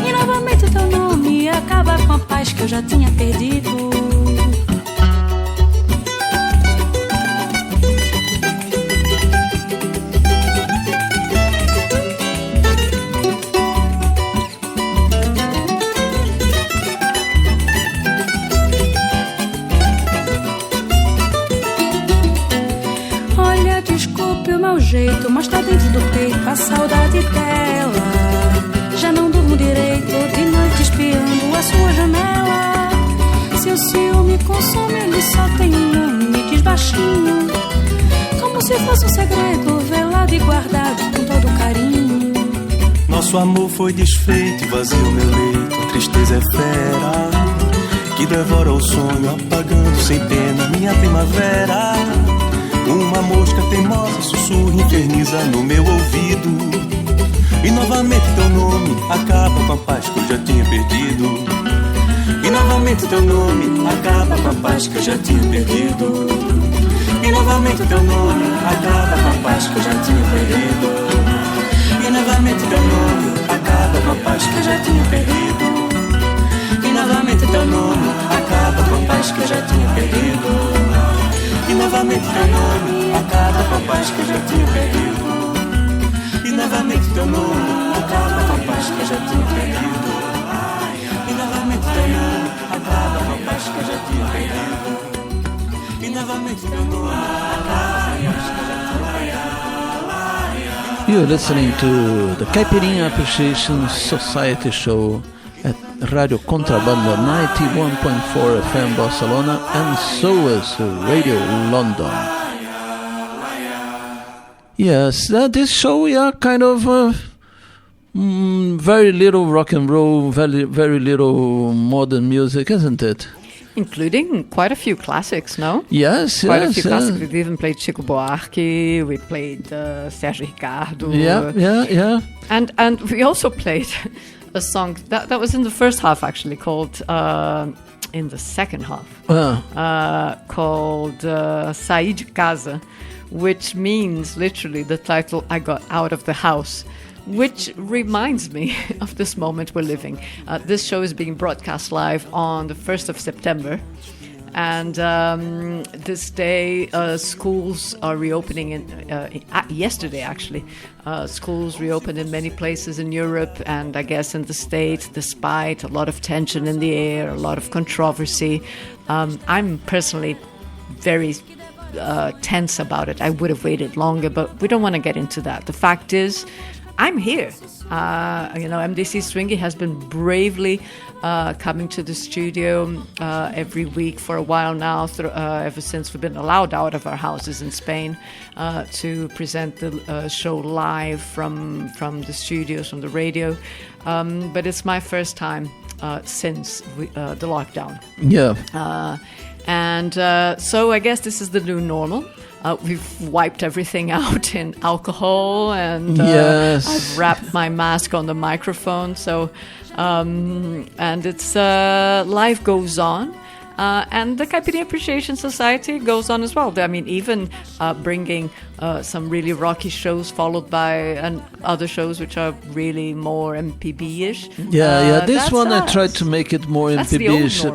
e novamente o teu nome acaba com a paz que eu já tinha perdido. Jeito, mas tá dentro do peito a saudade dela. Já não durmo direito, de noite espiando a sua janela. Se o ciúme consome, ele só tem um nome, me diz baixinho, como se fosse um segredo, velado e guardado com todo carinho. Nosso amor foi desfeito e vazio meu leito, a tristeza é fera que devora o sonho, apagando sem pena minha primavera. Uma mosca teimosa sussurra, inferniza no meu ouvido, e novamente teu nome acaba com a paz que eu já tinha perdido. E novamente teu nome acaba com a paz que eu já tinha perdido. E novamente teu nome acaba com a paz que eu já tinha perdido. E novamente teu nome acaba com a paz que eu já tinha perdido. E novamente teu nome acaba com a paz que eu já tinha perdido. E novamente teu nome acaba com a paz que eu já tinha perdido. E novamente teu nome acaba com a paz que eu já tinha perdido. E novamente teu nome acaba com a paz que eu já tinha perdido. E novamente teu nome acaba com a paz que eu já tinha perdido. You're listening to the Caipirinha Appreciation Society show at Radio Contrabanda 91.4 FM Barcelona and SOAS Radio London. Yes, this show we are kind of very little rock and roll, very little modern music, isn't it? Including quite a few classics, no? Yes, quite a few classics. We even played Chico Buarque, we played Sérgio Ricardo. Yeah. And we also played a song that was in the first half, actually, called in the second half, called Saí de Casa, which means literally the title I got out of the house, which reminds me of this moment we're living. This show is being broadcast live on the 1st of September. And this day, schools are reopening. Yesterday, actually, schools reopened in many places in Europe, and I guess in the States, despite a lot of tension in the air, a lot of controversy. I'm personally very tense about it. I would have waited longer, but we don't want to get into that. The fact is, I'm here. MDC Swingy has been bravely coming to the studio every week for a while now, ever since we've been allowed out of our houses in Spain to present the show live from the studios, from the radio. But it's my first time since the lockdown. Yeah. So I guess this is the new normal. We've wiped everything out in alcohol, and yes. I've wrapped my mask on the microphone. So, and it's life goes on, And the Caipirinha Appreciation Society goes on as well. I mean, even bringing some really rocky shows followed by other shows which are really more MPB-ish. This one I tried to make it more MPB-ish.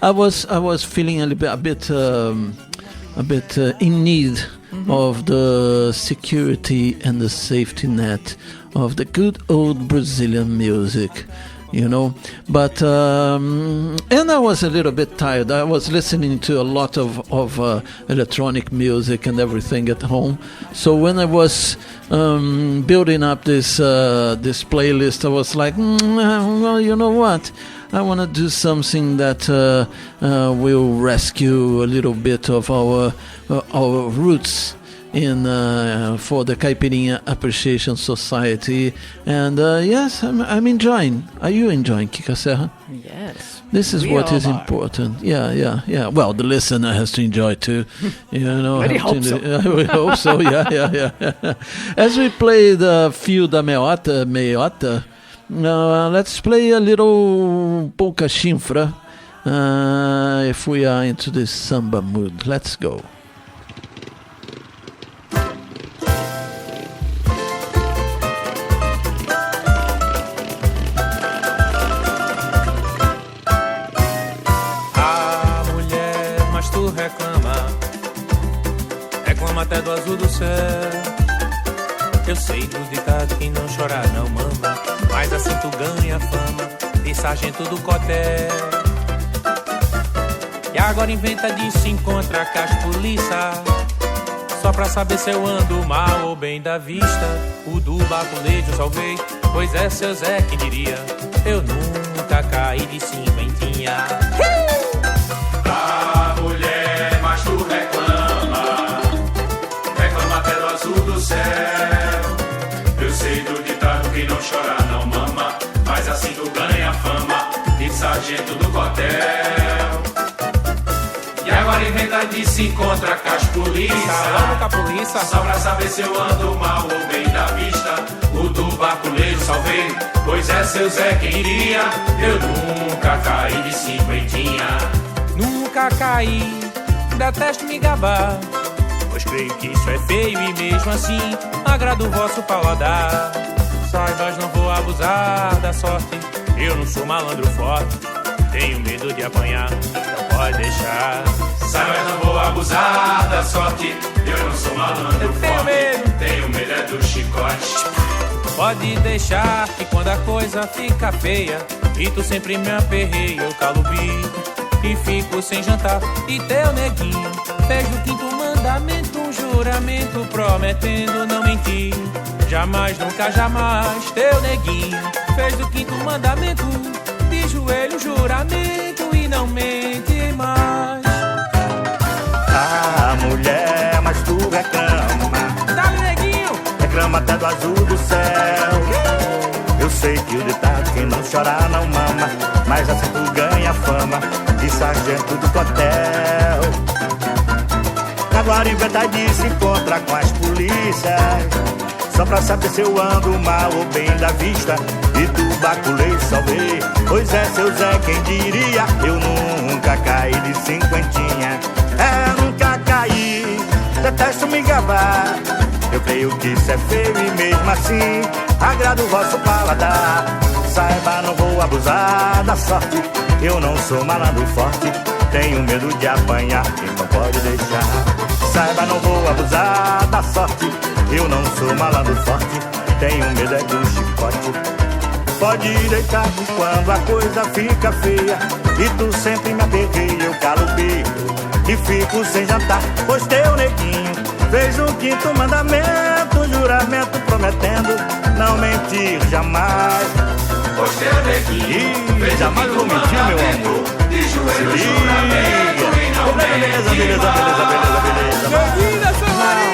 I was feeling a bit in need of the security and the safety net of the good old Brazilian music. But and I was a little bit tired. I was listening to a lot of electronic music and everything at home. So when I was building up this playlist, I was like, well, you know what? I want to do something that will rescue a little bit of our roots for the Caipirinha Appreciation Society. And yes, I'm enjoying. Are you enjoying, Kika Serra? Yes. This is what is important. Yeah. Well, the listener has to enjoy too. I hope so. I would hope so. Yeah. As we play the Fio da Meiota, let's play a little polka chinfra. If we are into this samba mood, let's go. Reclama até do azul do céu. Eu sei do ditado, quem não chorar não mama. Mas assim tu ganha fama de sargento do cotel. E agora inventa de se encontrar com as polícia, só pra saber se eu ando mal ou bem da vista. O do baculejo salvei, pois é seu Zé, quem diria. Eu nunca caí de cinquentinha. A mulher, mas tu reclama até do azul do céu. Eu sei do ditado, quem não chora não mama. Mas assim tu ganha fama de sargento do cotel. E agora inventa de se encontrar com as polícia, só pra saber se eu ando mal ou bem da vista. O do baculejo salvei, pois é seu Zé, quem iria. Eu nunca caí de cinquentinha. Nunca caí, detesto me gabar, pois creio que isso é feio e mesmo assim agrada o vosso paladar. Saibas, não vou abusar da sorte, eu não sou malandro forte, tenho medo de apanhar, não pode deixar. Saibas, não vou abusar da sorte, eu não sou malandro forte, tenho medo é do chicote. Pode deixar que quando a coisa fica feia e tu sempre me aperreia, eu calo o bico e fico sem jantar. E teu neguinho fez do quinto mandamento um juramento prometendo não mentir. Jamais, nunca, jamais. Teu neguinho fez do quinto mandamento de joelho juramento e não mente mais. Ah, mulher, mas tu reclama. Dá-lhe, neguinho. Reclama até do azul do céu. Eu sei que o ditado, quem não chorar não mama. Mas assim tu ganha fama de sargento do cotel. Agora inventa de se encontrar com as polícias, só pra saber se eu ando mal ou bem da vista. E tu baculei salvei, pois é seu Zé, quem diria. Eu nunca caí de cinquentinha. Nunca caí, detesto me gabar. Eu creio que isso é feio e mesmo assim agrada o vosso paladar. Saiba, não vou abusar da sorte, eu não sou malandro forte, tenho medo de apanhar, então pode deixar. Saiba, não vou abusar da sorte, eu não sou malandro forte, tenho medo é do chicote. Pode deitar que quando a coisa fica feia e tu sempre me aperreia, eu calo o bico e fico sem jantar. Pois teu neguinho fez um quinto mandamento, um juramento prometendo não mentir jamais. Pois teu neguinho fez jamais vou mentir, meu amor. De joelho juramento e não mentir mais. Bem-vinda, São Maria.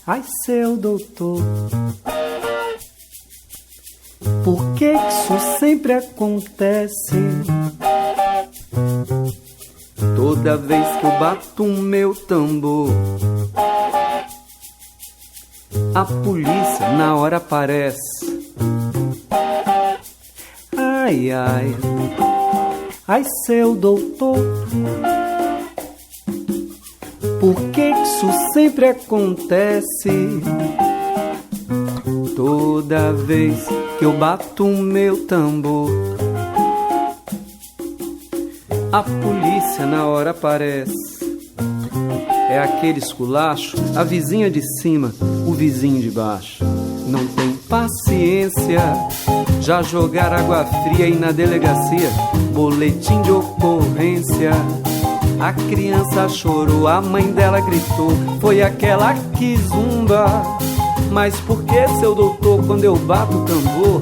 Ai, seu doutor, por que isso sempre acontece? Toda vez que eu bato o meu tambor, a polícia na hora aparece. Ai, ai, ai, seu doutor, por que isso sempre acontece? Toda vez que eu bato o meu tambor, a polícia na hora aparece. É aquele esculacho, a vizinha de cima, o vizinho de baixo. Não tem paciência, já jogar água fria e na delegacia, boletim de ocorrência. A criança chorou, a mãe dela gritou, foi aquela que zumba. Mas por que, seu doutor, quando eu bato o tambor,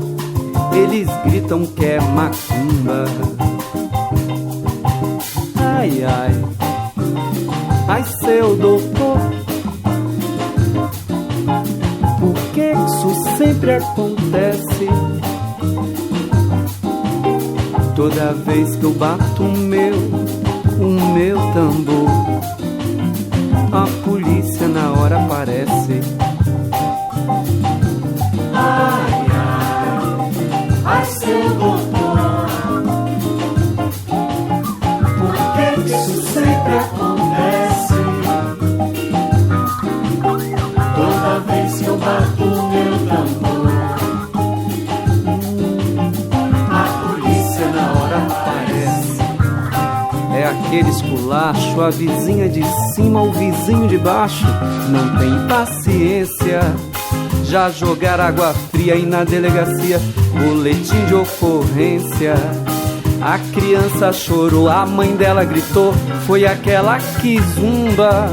eles gritam que é macumba? Ai, ai, ai, seu doutor, por que isso sempre acontece? Toda vez que eu bato o meu tambor, a polícia na hora aparece. Ai, ai, ai, seu doutor, por que isso sempre acontece? Toda vez que eu bato o meu tambor, a polícia na hora aparece. É aquele esculacho, a vizinha de cima, o vizinho de baixo. Não tem paciência, já jogar água fria e na delegacia, boletim de ocorrência. A criança chorou, a mãe dela gritou, foi aquela que zumba.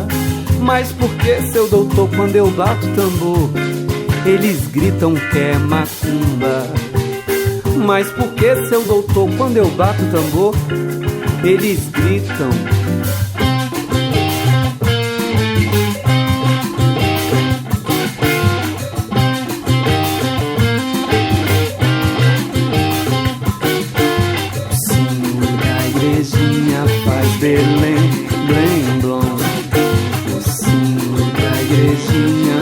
Mas por que, seu doutor, quando eu bato o tambor, eles gritam que é macumba? Mas por que, seu doutor, quando eu bato o tambor, eles gritam? Belém, blém, blom. O sino da igrejinha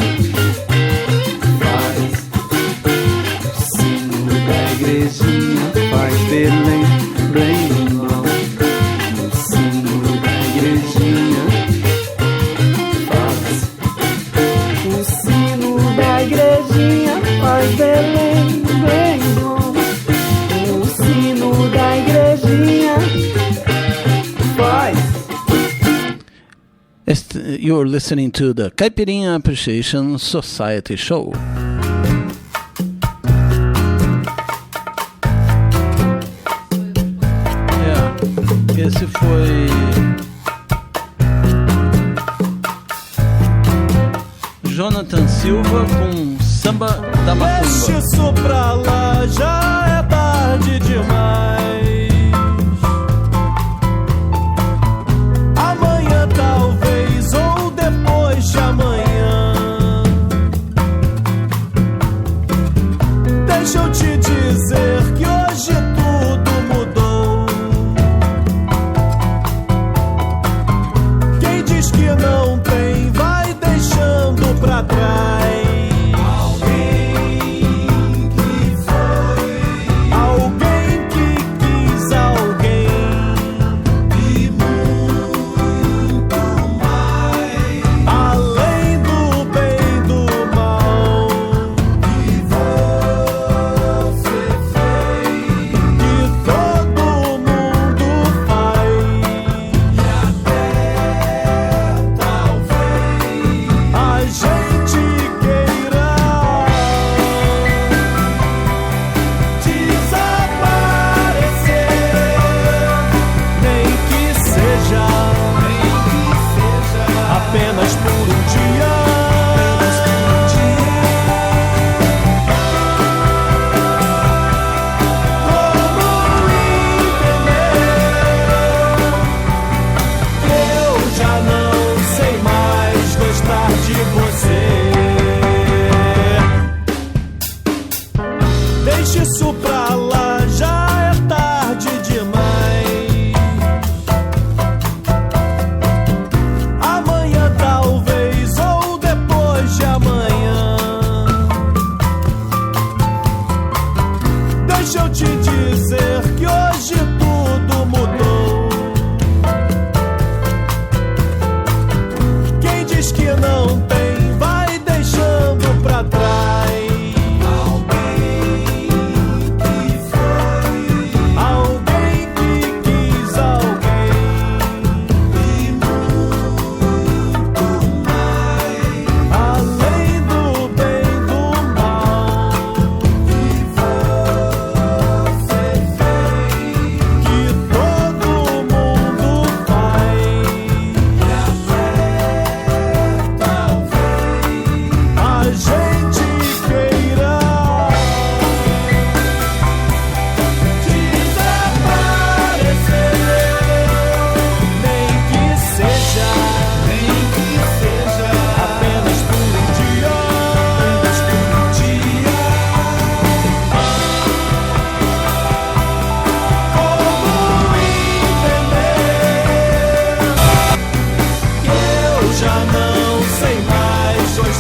faz. O sino da igrejinha faz Belém, blém, blom. O sino da igrejinha faz. O sino da igrejinha faz Belém, blém, blom. O sino da igrejinha. You're listening to the Caipirinha Appreciation Society Show. Esse foi Jonathan Silva com Samba da Macumba. Deixa isso pra lá, já é tarde demais. Amanhã talvez, ou depois de amanhã. Deixa eu te dizer que hoje tudo mudou. Quem diz que não tem, vai deixando pra trás. Gente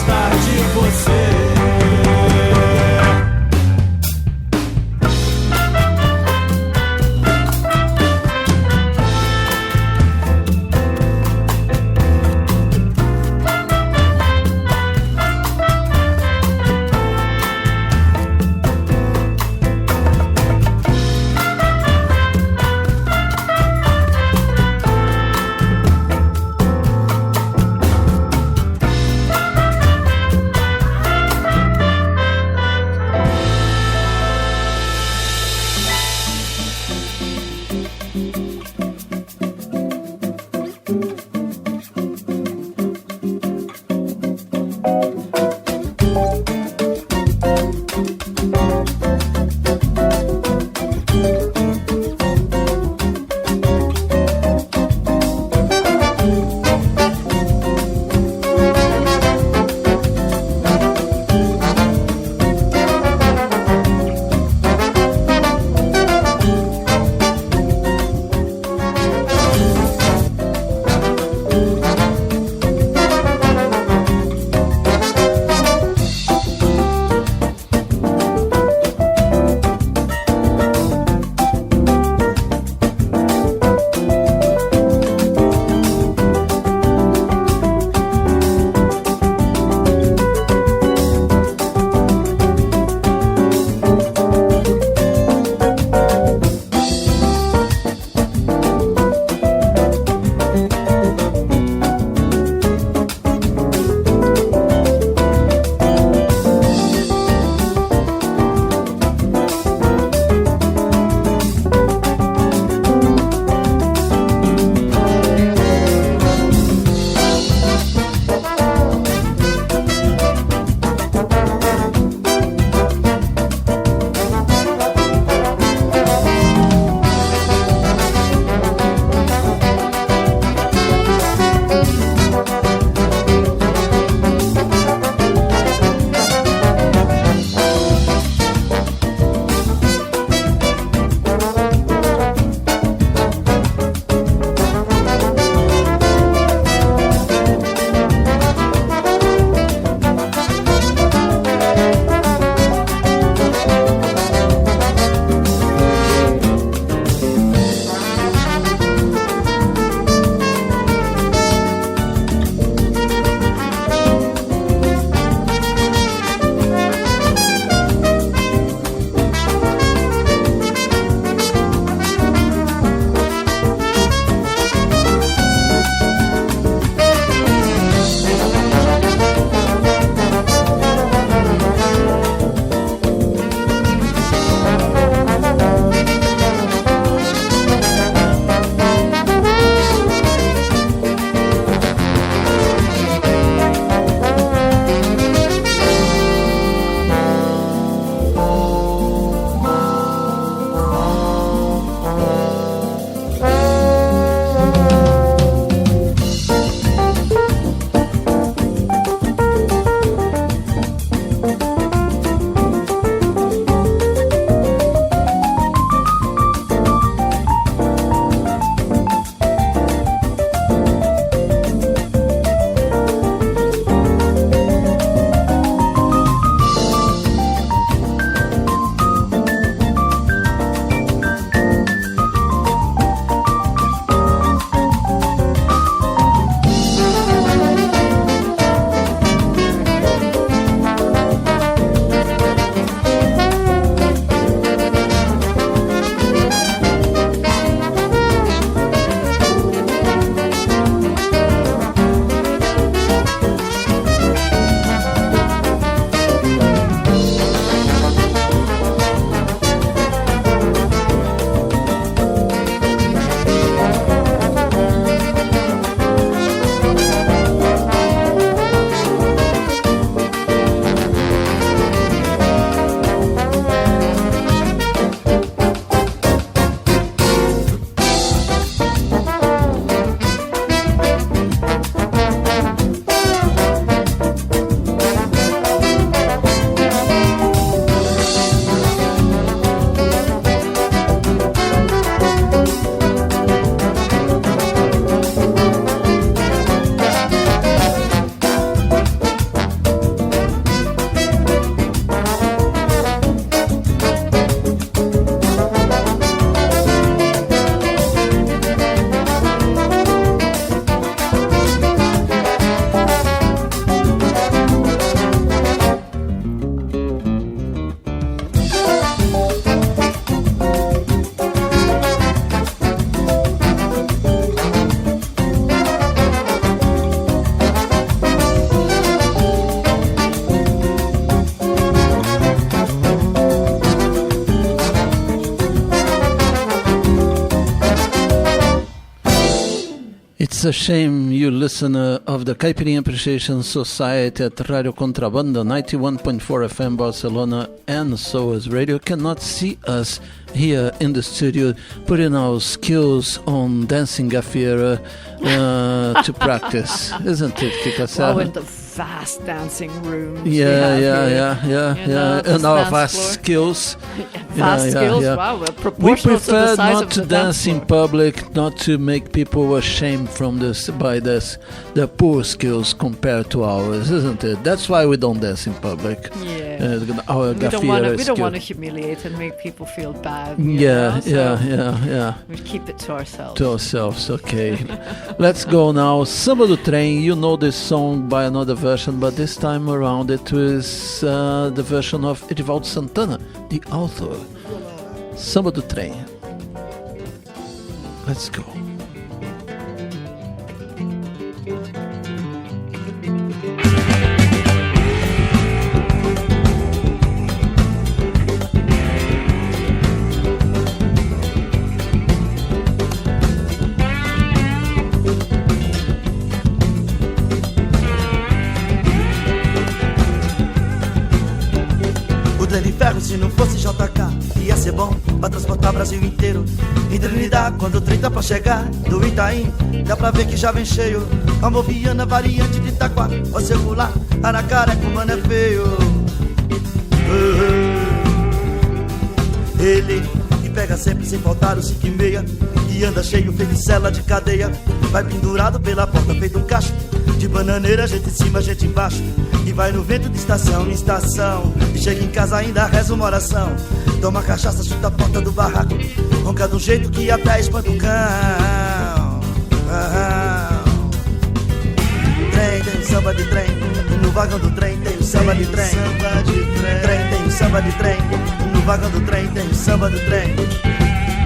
gostar de você. a shame you listener of the Caipirinha Appreciation Society at Radio Contrabanda 91.4 FM Barcelona and SOAS Radio cannot see us here in the studio putting our skills on dancing gafieira to practice, isn't it, Kika Serra? Oh, in the vast dancing rooms. Yeah. And our vast skills. Vast skills, wow, we're We proportional to the prefer size not of to the dance dance in public, not to make people ashamed from this by their poor skills compared to ours, isn't it? That's why we don't dance in public. Yeah. Our We don't want skill. to humiliate and make people feel bad. Yeah. We keep it to ourselves. To ourselves, okay. Let's go now. Samba do Trem. You know this song by another version, but this time around it was the version of Edivaldo Santana, the author. Samba do Trem. Let's go. De ferro, se não fosse JK, ia ser bom pra transportar o Brasil inteiro. Em Trinidad, quando o trem tá pra chegar do Itaim, dá pra ver que já vem cheio. Calmoviana, variante de Itaquá, ó circular, Aracaré, com mano é feio. Ele que pega sempre sem faltar o 5 e meia, e anda cheio feito cela de cadeia. Vai pendurado pela porta feito um cacho de bananeira, gente em cima, gente embaixo. E vai no vento de estação em estação, e chega em casa ainda reza uma oração. Toma cachaça, chuta a porta do barraco, ronca de um jeito que até espanta o cão. Trem, tem samba de trem, no vagão do trem tem samba de trem. Trem, tem samba de trem, no vagão do trem tem samba do trem.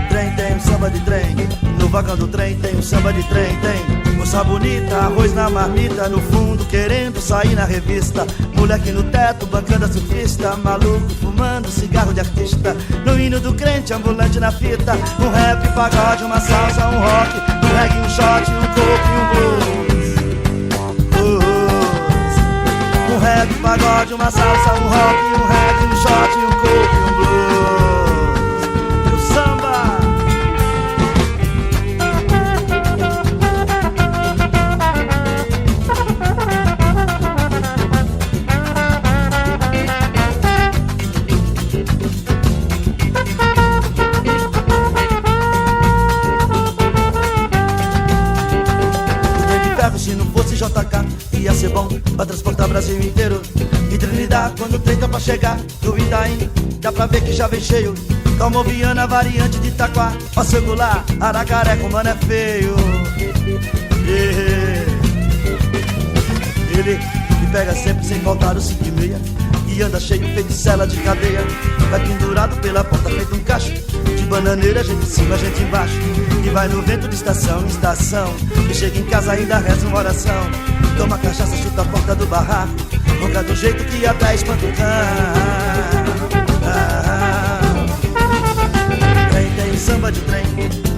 Trem, tem samba de trem, no vagão do trem tem um samba de trem. Tem moça bonita, arroz na marmita, no fundo querendo sair na revista. Moleque no teto, bancada surfista, maluco fumando cigarro de artista. No hino do crente, ambulante na fita, um rap, pagode, uma salsa, um rock, um reggae, um shot, um coco e um blues. Um rap, pagode, uma salsa, um rock, um reggae, um shot, um coco e um blues. E o samba. Se não fosse JK, ia ser bom pra transportar o Brasil inteiro. E Trinidad, quando o trem tá pra chegar do Itaim, dá pra ver que já vem cheio. Calmoviana, variante de Itaquá, ó circular, Aracaré, com mano é feio. Ele que pega sempre sem faltar o 5 e meia, e anda cheio feito cela de cadeia. Vai pendurado pela porta feito um cacho de bananeira, gente em cima, gente embaixo. E vai no vento de estação em estação, e chega em casa ainda reza uma oração. Toma cachaça, chuta a porta do barraco, ronca do jeito que até espanta o cão. Trem, tem samba de trem,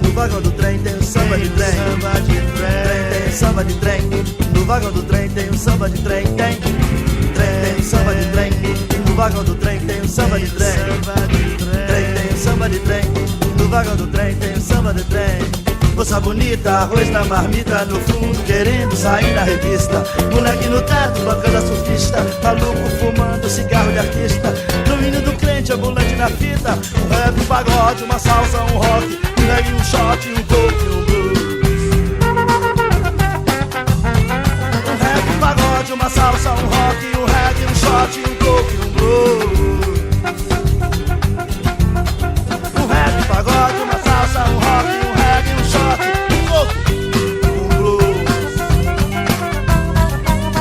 no vagão do trem tem um samba de trem. Trem, tem samba de trem, no vagão do trem tem um samba de trem. Tem trem, tem samba de trem, no vagão do trem tem um samba de trem. Trem, tem samba de trem, no vagão do trem tem um samba de trem. Moça bonita, arroz na marmita, no fundo querendo sair na revista. Moleque no teto, bancada surfista, maluco fumando cigarro de artista. No hino do crente, ambulante na fita, um rap, um pagode, uma salsa, um rock, um reggae, um shot, um coco e um blues. Um rap, um pagode, uma salsa, um rock, um reggae, um shot, um coco e um blues. Um rap, um pagode, uma salsa, um rock, um reggae, um shot, um coco e um blues.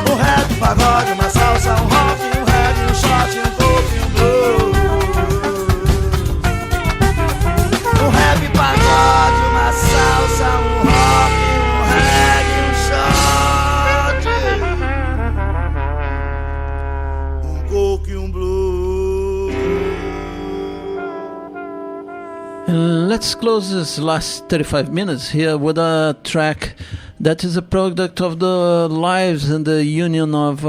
Um rap, um pagode, uma salsa, um rock, um reggae, um shot, um coco e um blues. Um rap, pagode, uma salsa, um rock, um reggae, um shot, um coco e um blues. Let's close this last 35 minutes here with a track that is a product of the lives and the union of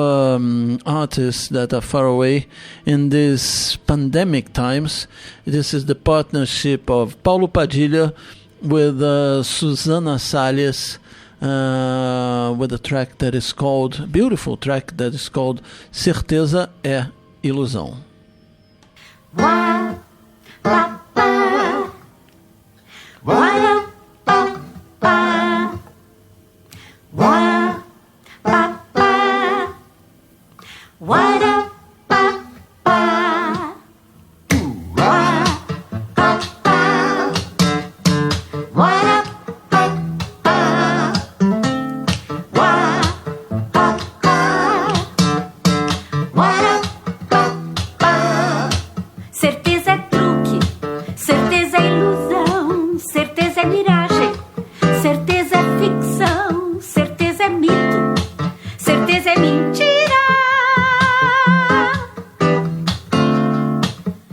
artists that are far away in these pandemic times. This is the partnership of Paulo Padilha with Susana Salles, with a track that is called, beautiful track that is called Certeza é Ilusão. Certeza é truque, certeza é ilusão, certeza é miragem, certeza é ficção, certeza é mito, certeza é mentira.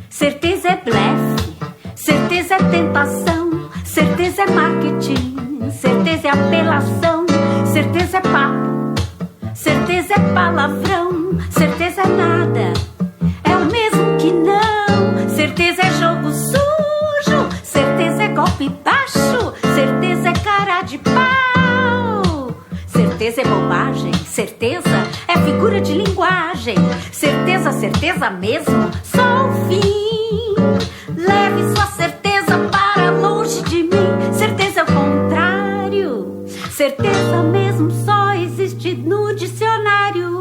Certeza é blefe, certeza é tentação, certeza é marketing, certeza é apelação, certeza é papo, certeza é palavrão, certeza é nada, é o mesmo que não. Certeza é jogo sujo, certeza é golpe baixo, certeza é cara de pau. Certeza é bobagem, certeza é figura de linguagem, certeza, certeza mesmo, só o fim. Leve sua certeza para longe de mim, certeza é o contrário, certeza mesmo só existe no dicionário.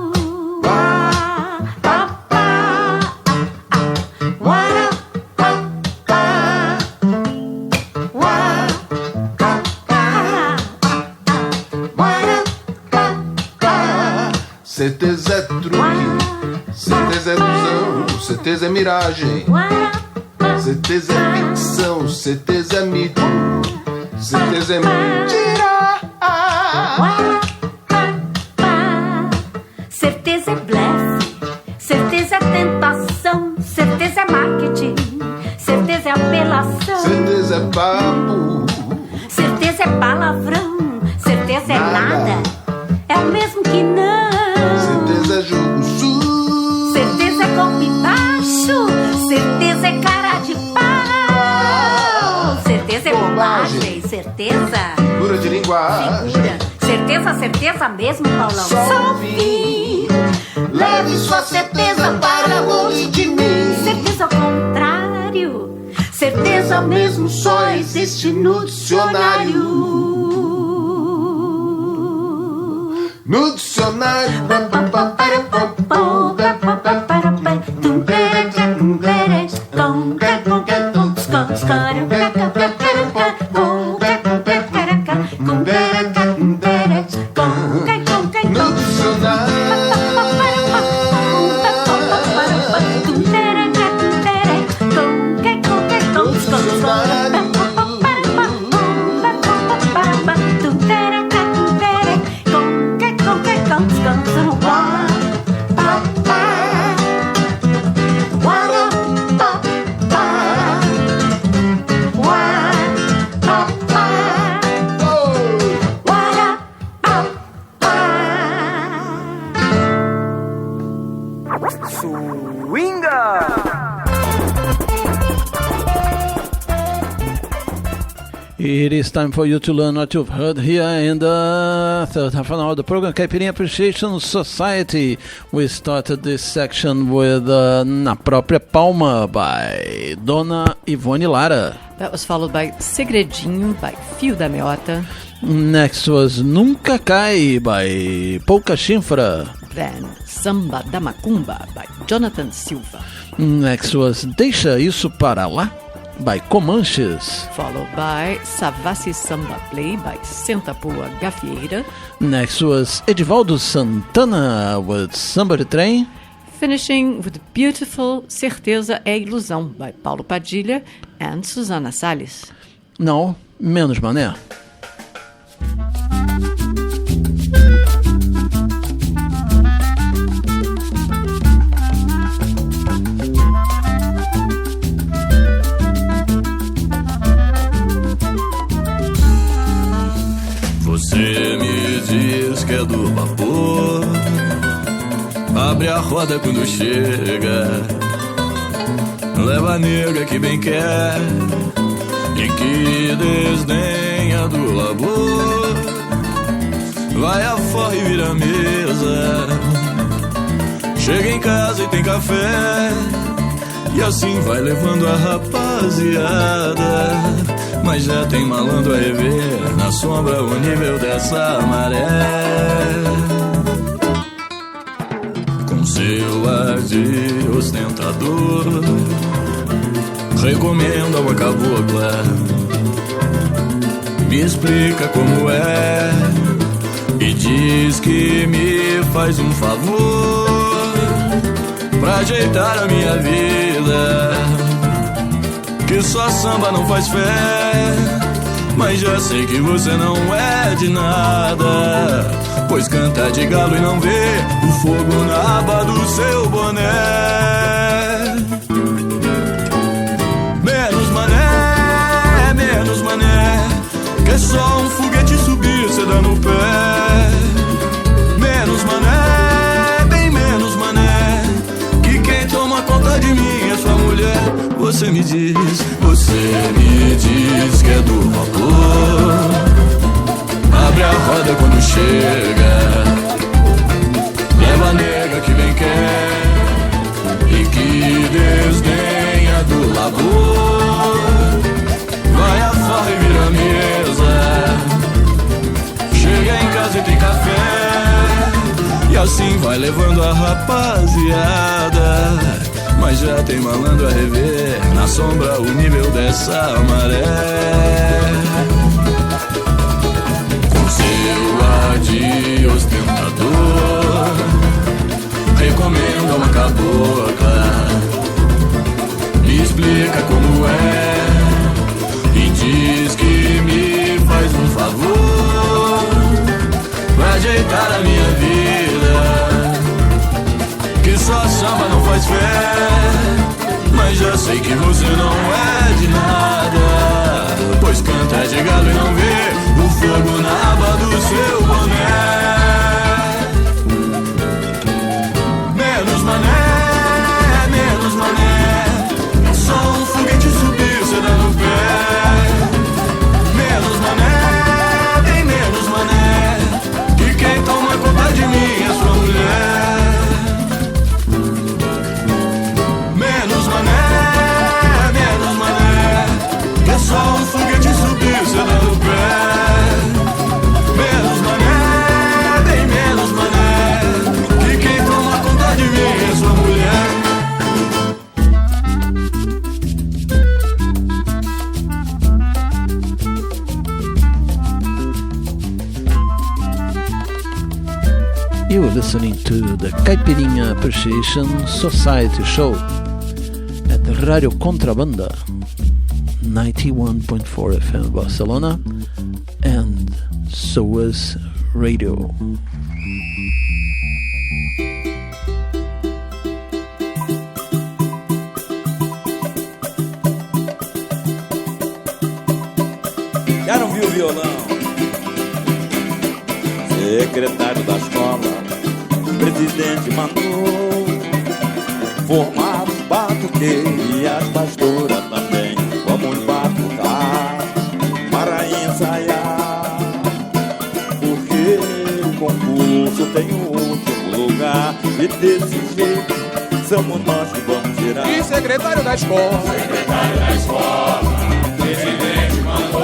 Certeza é truque, certeza é ilusão, certeza é miragem, certeza é ficção, certeza é mito, certeza é mentira. Certeza é blefe, certeza é tentação, certeza é marketing, certeza é apelação, certeza é papo, certeza é palavrão, certeza é nada, é o mesmo que não. Certeza é jogo sujo, certeza é golpe baixo, certeza é cara de pau, certeza é bobagem, certeza figura de linguagem, certeza, certeza mesmo, Paulão, só o fim. Leve sua certeza para longe de mim, certeza ao contrário, certeza mesmo só existe no dicionário. No dicionário. It is time for you to learn what you've heard here in the third half an hour of the program, Caipirinha Appreciation Society. We started this section with Na Própria Palma by Dona Ivone Lara. That was followed by Segredinho by Fio da Meota. Next was Nunca Cai by Pouca Chinfra. Then Samba da Macumba by Jonathan Silva. Next was Deixa Isso Para Lá by Comanches. Followed by Savassi Samba Play by Senta Poa Gafieira. Next was Edivaldo Santana with Samba de Trem. Finishing with beautiful Certeza é Ilusão by Paulo Padilha and Susana Salles. Não, menos mané. Você me Abre a roda quando chega, leva a nega que bem quer e que desdenha do labor. Vai a forra e vira a mesa, chega em casa e tem café, e assim vai levando a rapaziada. Mas já tem malandro a rever na sombra o nível dessa maré. Com seu ar de ostentador, recomenda uma cabocla, me explica como é e diz que me faz um favor pra ajeitar a minha vida, que só samba não faz fé. Mas já sei que você não é de nada, pois canta de galo e não vê o fogo na aba do seu boné. Menos mané, que é só um foguete subir, cê dá no pé. Menos mané, bem menos mané, que quem toma conta de mim é sua mulher. Você me diz que é do vapor. Abre a roda quando chega, leva a nega que bem quer e que desdenha do labor. Vai a forra e vira a mesa, chega em casa e tem café, e assim vai levando a rapaziada. Mas já tem malandro a rever na sombra o nível dessa maré. Com seu ar de ostentador, recomenda uma cabocla, me explica como é e diz que me faz um favor pra ajeitar a minha vida, que só samba não faz fé. Mas já sei que você não é de nada, pois canta de galo e não vê o fogo na aba do seu boné. Menos mané, é só um foguete subir, cê dá no pé. Menos mané, bem menos mané, que quem toma conta de mim é sua mulher. Menos mané, que é só um foguete subir, cê dá no pé. Menos mané, bem menos mané, que quem toma conta de mim é sua mulher. You are listening to the Caipirinha Appreciation Society Show at Radio Contrabanda 91.4 FM Barcelona and SOAS Radio. Já não viu o violão? Secretário da escola, presidente mandou formar os batuqueiros e as pastoras também. Vamos batucar para ensaiar, porque o concurso tem o último lugar e desse jeito somos nós que vamos tirar. E secretário da escola, presidente mandou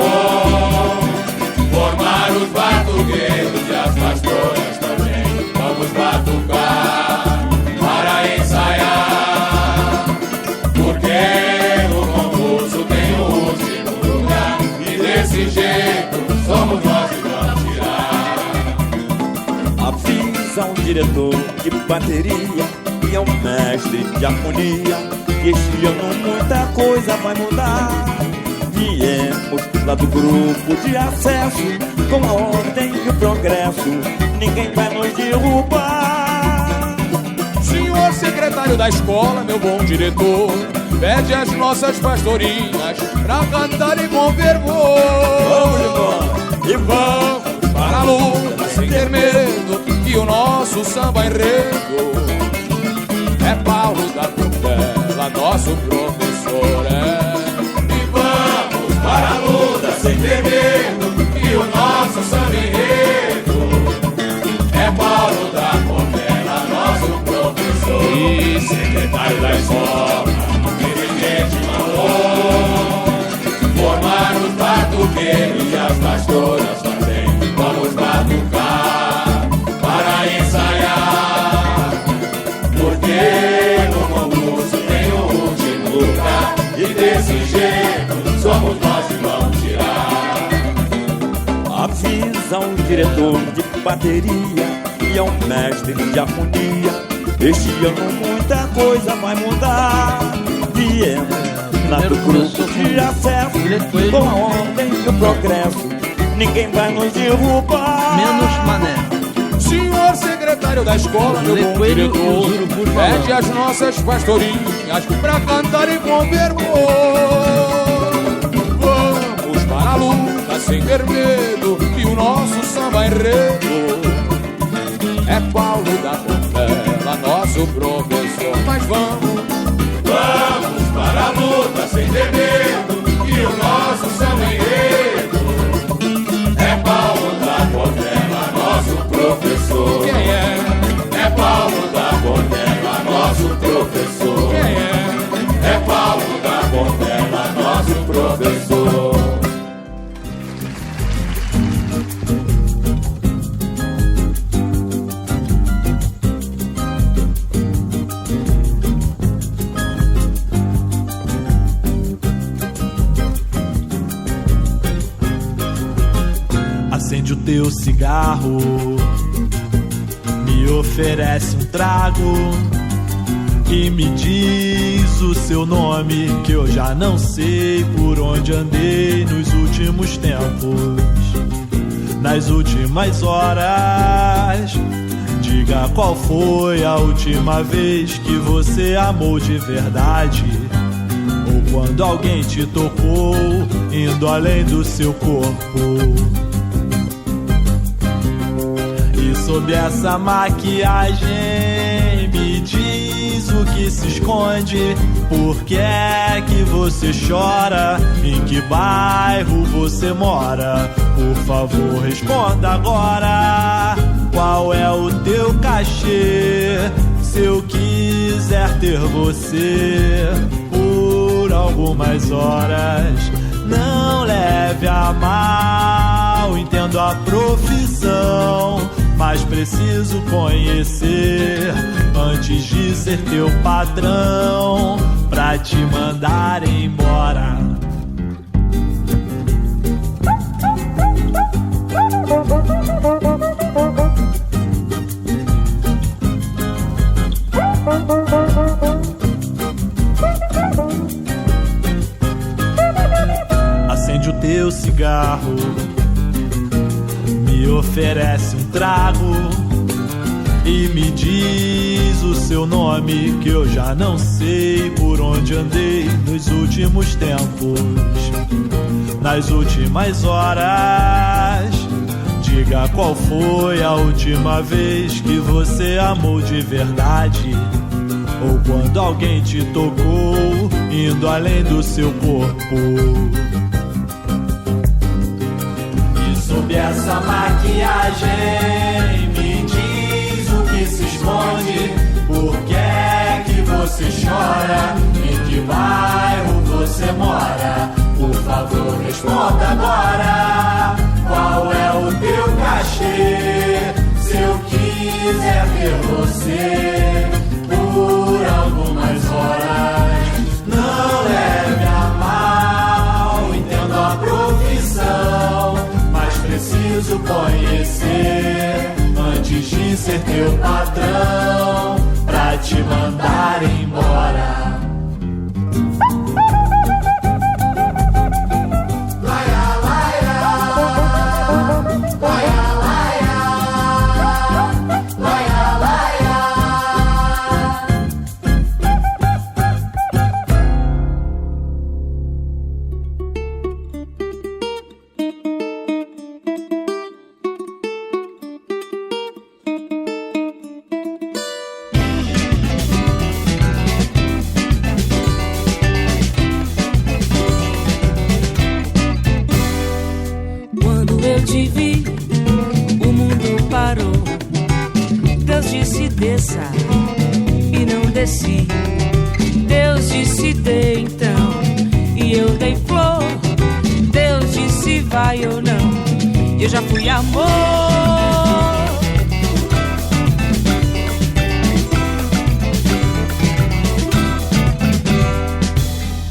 formar os batuqueiros e as pastoras também. Vamos batucar para ensaiar, porque o concurso tem o último lugar e desse jeito somos nós que vamos tirar. Avisa um diretor de bateria e é um mestre de harmonia, que este ano muita coisa vai mudar. Viemos lá do grupo de acesso, com a ordem e o progresso, ninguém vai nos derrubar. Senhor secretário da escola, meu bom diretor, pede as nossas pastorinhas pra cantarem com fervor. Vamos embora e vamos para a luta sem ter medo, que o nosso samba enredo fui secretário da escola, dirigente marrom. Formar os batuqueiros e as pastoras também. Vamos batucar para ensaiar, porque no concurso tem o último lugar. E desse jeito somos nós que vamos tirar. Avisa um diretor de bateria e ao mestre de harmonia. Este ano muita coisa vai mudar. Viemos lá do grupo de acesso, com a ordem do progresso. Ninguém vai nos derrubar. Menos Mané. Senhor secretário da escola, meu bom diretor, pede as nossas pastorinhas pra cantarem com fervor. Vamos para a luta sem ter medo, que o nosso samba enredo é Paulo da Portela, nosso professor. Mas vamos para a luta sem ter medo, que o nosso samba enredo é Paulo da Portela, nosso professor. Quem é? É Paulo da Portela, nosso professor. Quem é? É Paulo da Portela, nosso professor. Acende o teu cigarro, me oferece um trago e me diz o seu nome, que eu já não sei por onde andei nos últimos tempos, nas últimas horas. Diga qual foi a última vez que você amou de verdade, ou quando alguém te tocou indo além do seu corpo. Sob essa maquiagem, me diz o que se esconde. Por que é que você chora? Em que bairro você mora? Por favor, responda agora. Qual é o teu cachê? Se eu quiser ter você por algumas horas, não leve a mal, entendo a profissão, mas preciso conhecer antes de ser teu patrão, pra te mandar embora. Acende o teu cigarro, me oferece um trago e me diz o seu nome, que eu já não sei por onde andei nos últimos tempos, nas últimas horas. Diga qual foi a última vez que você amou de verdade, ou quando alguém te tocou indo além do seu corpo. Sob essa maquiagem, me diz o que se esconde. Por que é que você chora? Em que bairro você mora? Por favor, responda agora. Qual é o teu cachê? Se eu quiser ter você por algumas horas, não leve a mal, entendo a profissão, preciso conhecer antes de ser teu patrão, pra te mandar embora. Laia, laia, laia, laia, laia, laia. Deus disse dê então, e eu dei flor. Deus disse vai ou não, e eu já fui amor.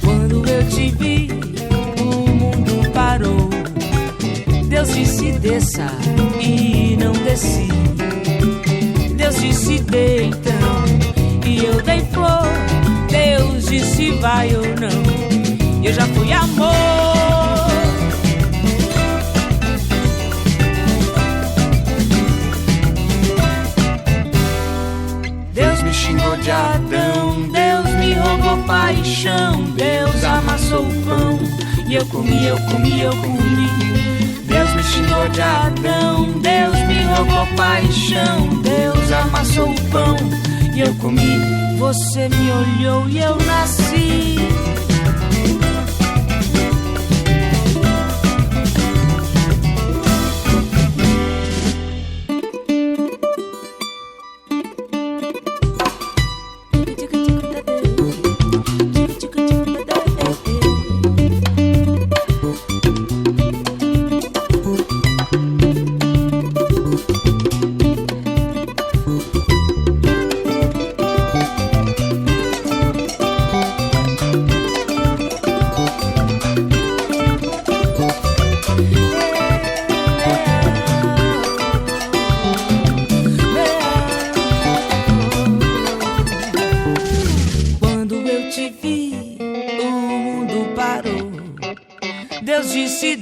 Quando eu te vi, o mundo parou. Deus disse desça e não desci. Deus disse dê então, e eu dei flor. Deus disse vai ou não, e eu já fui amor. Deus me xingou de Adão, Deus me roubou paixão. Deus amassou o pão, e eu comi, eu comi, eu comi. Deus me xingou de Adão, Deus me roubou paixão. Deus amassou o pão, e eu comi. Você me olhou e eu nasci.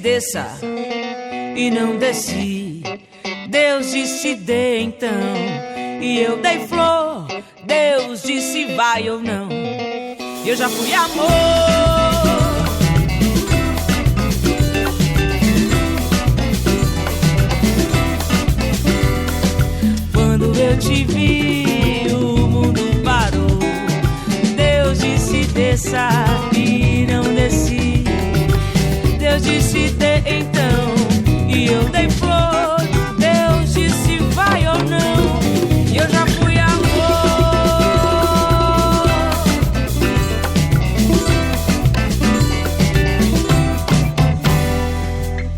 Desça e não desci. Deus disse dê então, e eu dei flor. Deus disse vai ou não, e eu já fui amor. Quando eu te vi, o mundo parou. Deus disse desça e não desci. Deus disse dê então, e eu dei flor. Deus disse vai ou não, e eu já fui amor.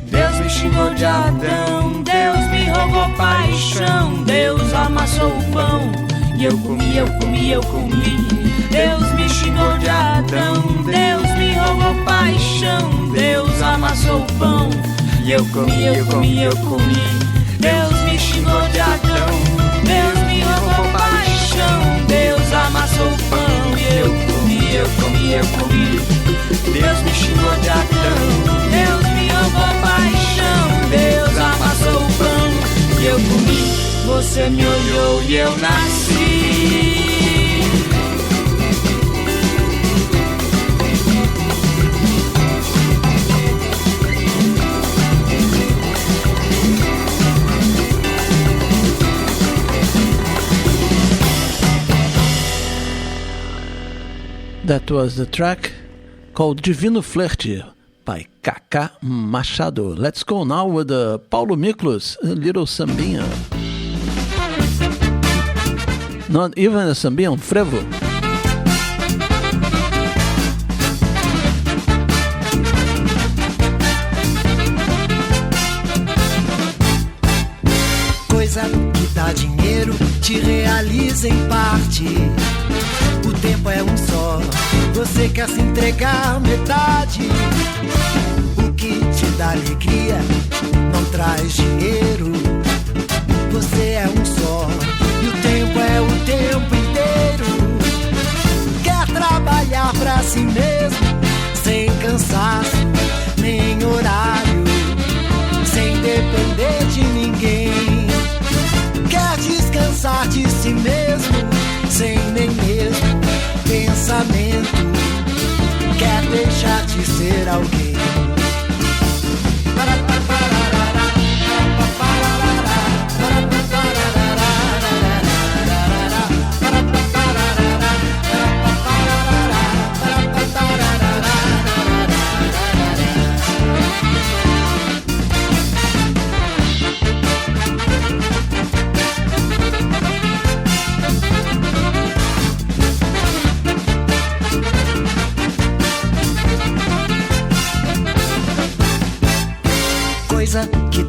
Deus me xingou de Adão, Deus me roubou paixão. Deus amassou o pão, e eu comi, eu comi, eu comi. Deus me xingou de Adão, Deus me roubou paixão. Deus amassou o pão, e eu comi, eu comi, eu comi. Deus me xingou de Adão, Deus me roubou paixão. Deus amassou o pão, e eu comi, eu comi, eu comi. Deus me xingou de Adão, Deus me roubou paixão. Deus amassou o pão, e eu comi. Você me olhou e eu nasci. That was the track called Divino Flerte by Cacá Machado. Let's go now with Paulo Miklos, a little sambinha. Not even a sambinha, um frevo. Coisa que dá dinheiro te realiza em parte. O tempo é um só, você quer se entregar metade. O que te dá alegria não traz dinheiro. Você é um só, e o tempo é o tempo inteiro. Quer trabalhar pra si mesmo, sem cansaço, nem horário, sem depender de ninguém. Quer descansar de si mesmo, sem nem mesmo pensamento. Quer deixar de ser alguém.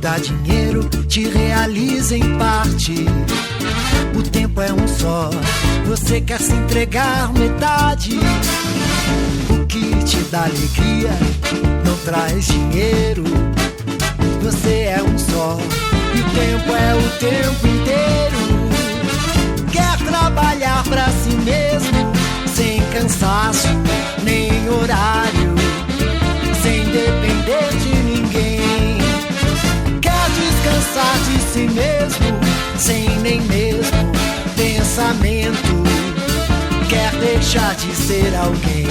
dá dinheiro, te realiza em parte. O tempo é um só, você quer se entregar metade. O que te dá alegria não traz dinheiro. Você é um só, e o tempo é o tempo inteiro. Quer trabalhar pra si mesmo, sem cansaço, nem horário, sem depender de ninguém. Quer descansar de si mesmo, sem nem mesmo pensamento. Quer deixar de ser alguém.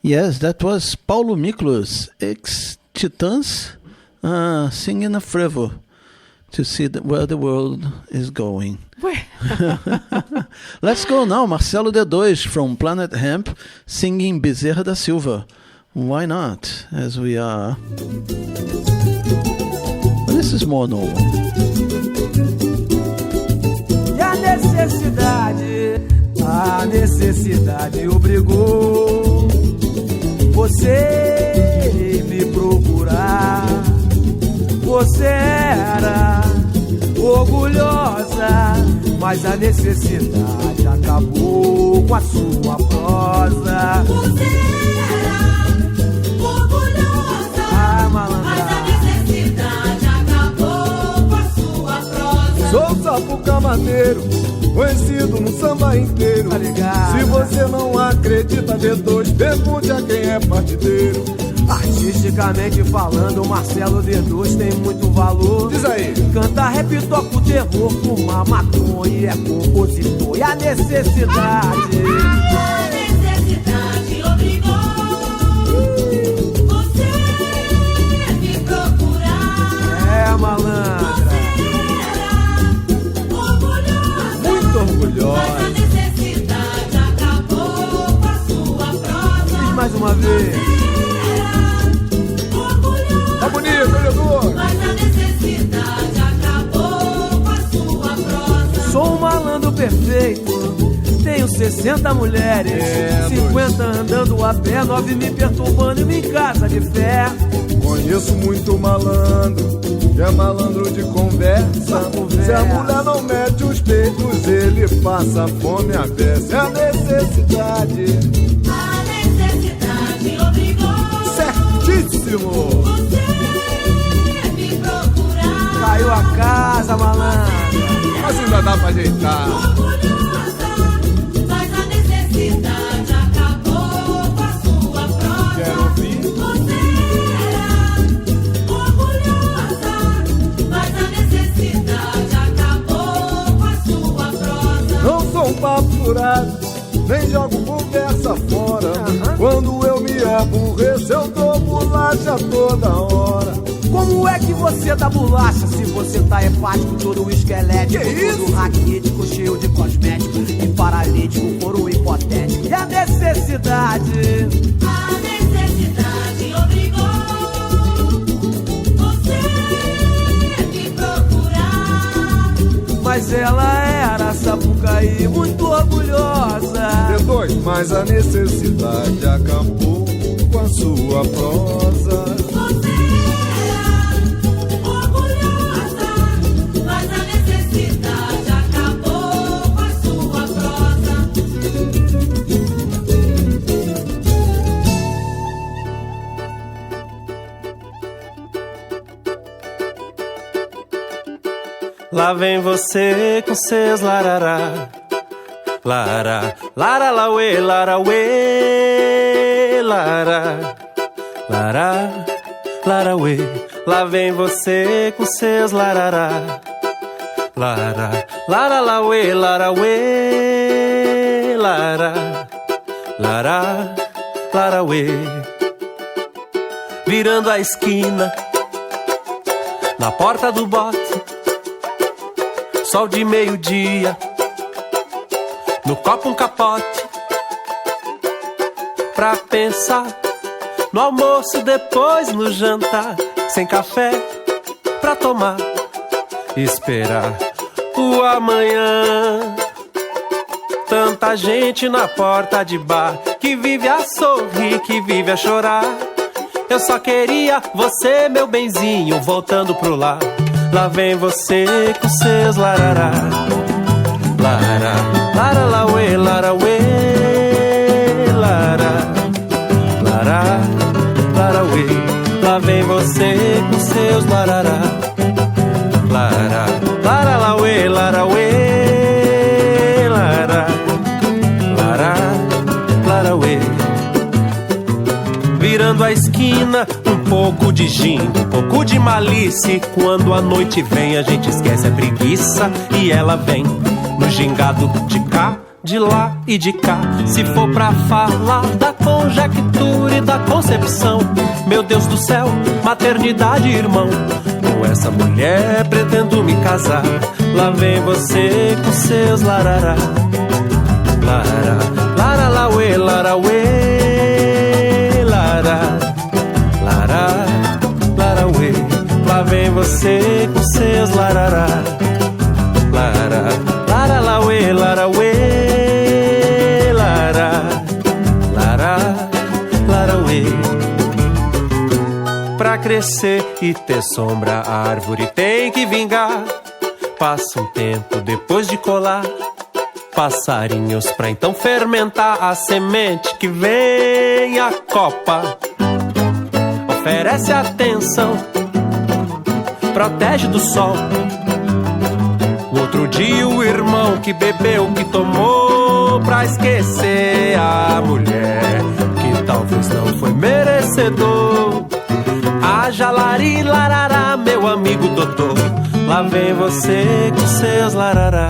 Yes, that was Paulo Miklos, ex-Titãs, singing a Frevo to see where the world is going. Let's go now, Marcelo D2 from Planet Hemp, singing Bezerra da Silva. Why not, as we are... But this is more normal. E a necessidade obrigou você me procurar. Você era orgulhosa, mas a necessidade acabou com a sua prosa. Você era orgulhosa, mas a necessidade acabou com a sua prosa. Sou sapuca maneiro, conhecido no samba inteiro. Se você não acredita, D2, pergunte a quem é partideiro. Artisticamente falando, Marcelo D2 tem muito valor. Diz aí. Canta rap, toca o terror, fuma maconha e é compositor. E a necessidade obrigou você me procurar. É, malandra, muito orgulhosa, mas a necessidade acabou com a sua prosa. diz mais uma vez. Tá bonito, olhador. Mas a necessidade acabou com a sua prosa. Sou um malandro perfeito, tenho 60 mulheres, 50 andando a pé, 9 me perturbando e me em casa de fé. Conheço muito malandro, que é malandro de conversa. Se a mulher não mete os peitos, ele passa fome a beça. É a necessidade. A necessidade obrigou certíssimo você me procurar. Caiu a casa, malandro, mas ainda dá pra ajeitar. Mas a necessidade acabou com a sua prosa. Quero ouvir. Você era orgulhosa, mas a necessidade acabou com a sua prosa. Não sou um papo furado, nem jogo conversa fora. Quando eu me aborreço, eu dou bolacha toda hora. Como é que você dá bolacha se você tá hepático, todo esquelético, todo raquítico, cheio de cosméticos e paralítico, foro hipotético? E a necessidade obrigou você me procurar. mas ela era Sapucaí, muito orgulhosa. D2, mas a necessidade acabou com a sua prosa. Mas a necessidade acabou com a sua prosa. Lá vem você com seus larará, lara, lara, lauê, lara, uê, lara, lara, lara, uê. Lá vem você com seus larará, lara, lara, lauê, lara, uê, lara, lara, lara, uê. Virando a esquina, na porta do bote. Sol de meio-dia, no copo um capote, pra pensar no almoço, depois no jantar, sem café pra tomar, esperar o amanhã. Tanta gente na porta de bar, que vive a sorrir, que vive a chorar. Eu só queria você, meu benzinho, voltando pro lar. Lá vem você com seus larará. Larará, laralauê, larauê, lará, lará, larauê. Lá vem você com seus larará. Lará, laralauê, larauê, lará, lará, larauê. Virando a esquina, um pouco de gin, um pouco de malícia. Quando a noite vem, a gente esquece a preguiça e ela vem no gingado de cá, de lá e de cá. Se for pra falar da conjectura e da concepção, meu Deus do céu, maternidade, irmão, com essa mulher pretendo me casar. Lá vem você com seus larará. Larará, laralauê, larauê, lará, lará, larauê. Lá vem você com seus larará. Lará, laralauê, larauê, lará, lará, larauê. Pra crescer e ter sombra, a árvore tem que vingar. Passa um tempo depois de colar passarinhos pra então fermentar a semente que vem a copa. Oferece atenção, protege do sol. O outro dia o irmão que bebeu, que tomou pra esquecer a mulher que talvez não foi merecedor. Haja lari, larará, meu amigo doutor. Lá vem você com seus larará.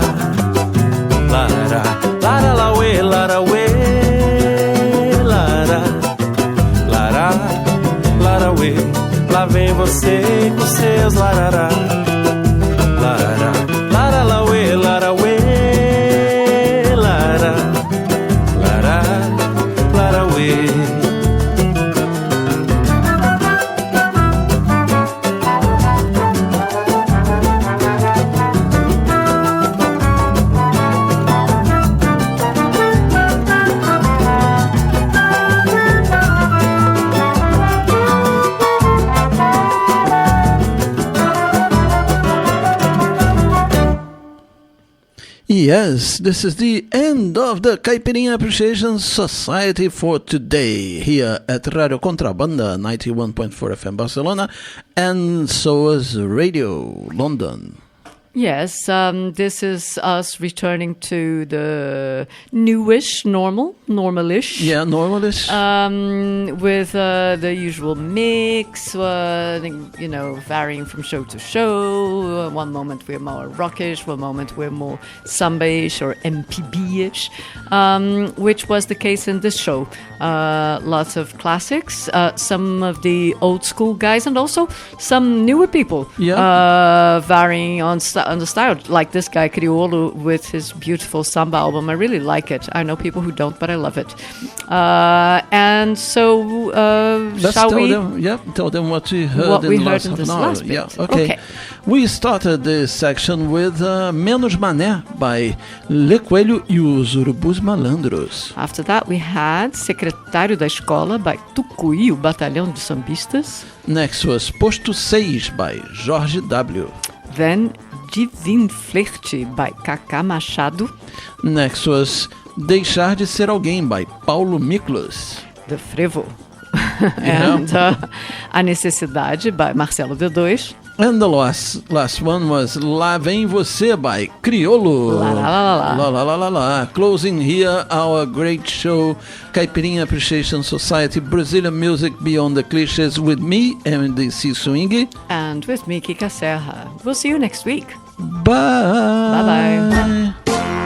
Larará, laralauê, larauê, lará, lará, larauê. Lá vem você com seus larará. Lará, laralauê, larauê, lará, lará, larauê. Yes, this is the end of the Caipirinha Appreciation Society for today here at Radio Contrabanda 91.4 FM Barcelona and SOAS Radio London. Yes, this is us returning to the newish, normalish. Yeah, normalish. With the usual mix, varying from show to show. One moment we're more rockish, one moment we're more samba-ish or MPB-ish, which was the case in this show. Lots of classics, some of the old school guys, and also some newer people. Yeah. Varying on the style, like this guy Criolo with his beautiful samba album. I really like it. I know people who don't, but I love it. And so, let's shall we? Tell them what we heard What in we the heard last in half this an hour. last bit. Yeah, okay. We started this section with Menos Mané by Le Coelho e os Urubus Malandros. After that, we had Secretário da Escola by Tucuí, o Batalhão de Sambistas. Next was Posto 6 by Jorge W. Then Divin Flerte by Cacá Machado. Next was Deixar de Ser Alguém by Paulo Miklos. The Frevo. And A Necessidade by Marcelo D2. And the last one was Lá Vem Você by Criolo. La la la la. La la la la la. Closing here our great show, Caipirinha Appreciation Society, Brazilian Music Beyond the Clichés, with me, MDC Swing. And with me, Kika Serra. We'll see you next week. Bye. Bye-bye.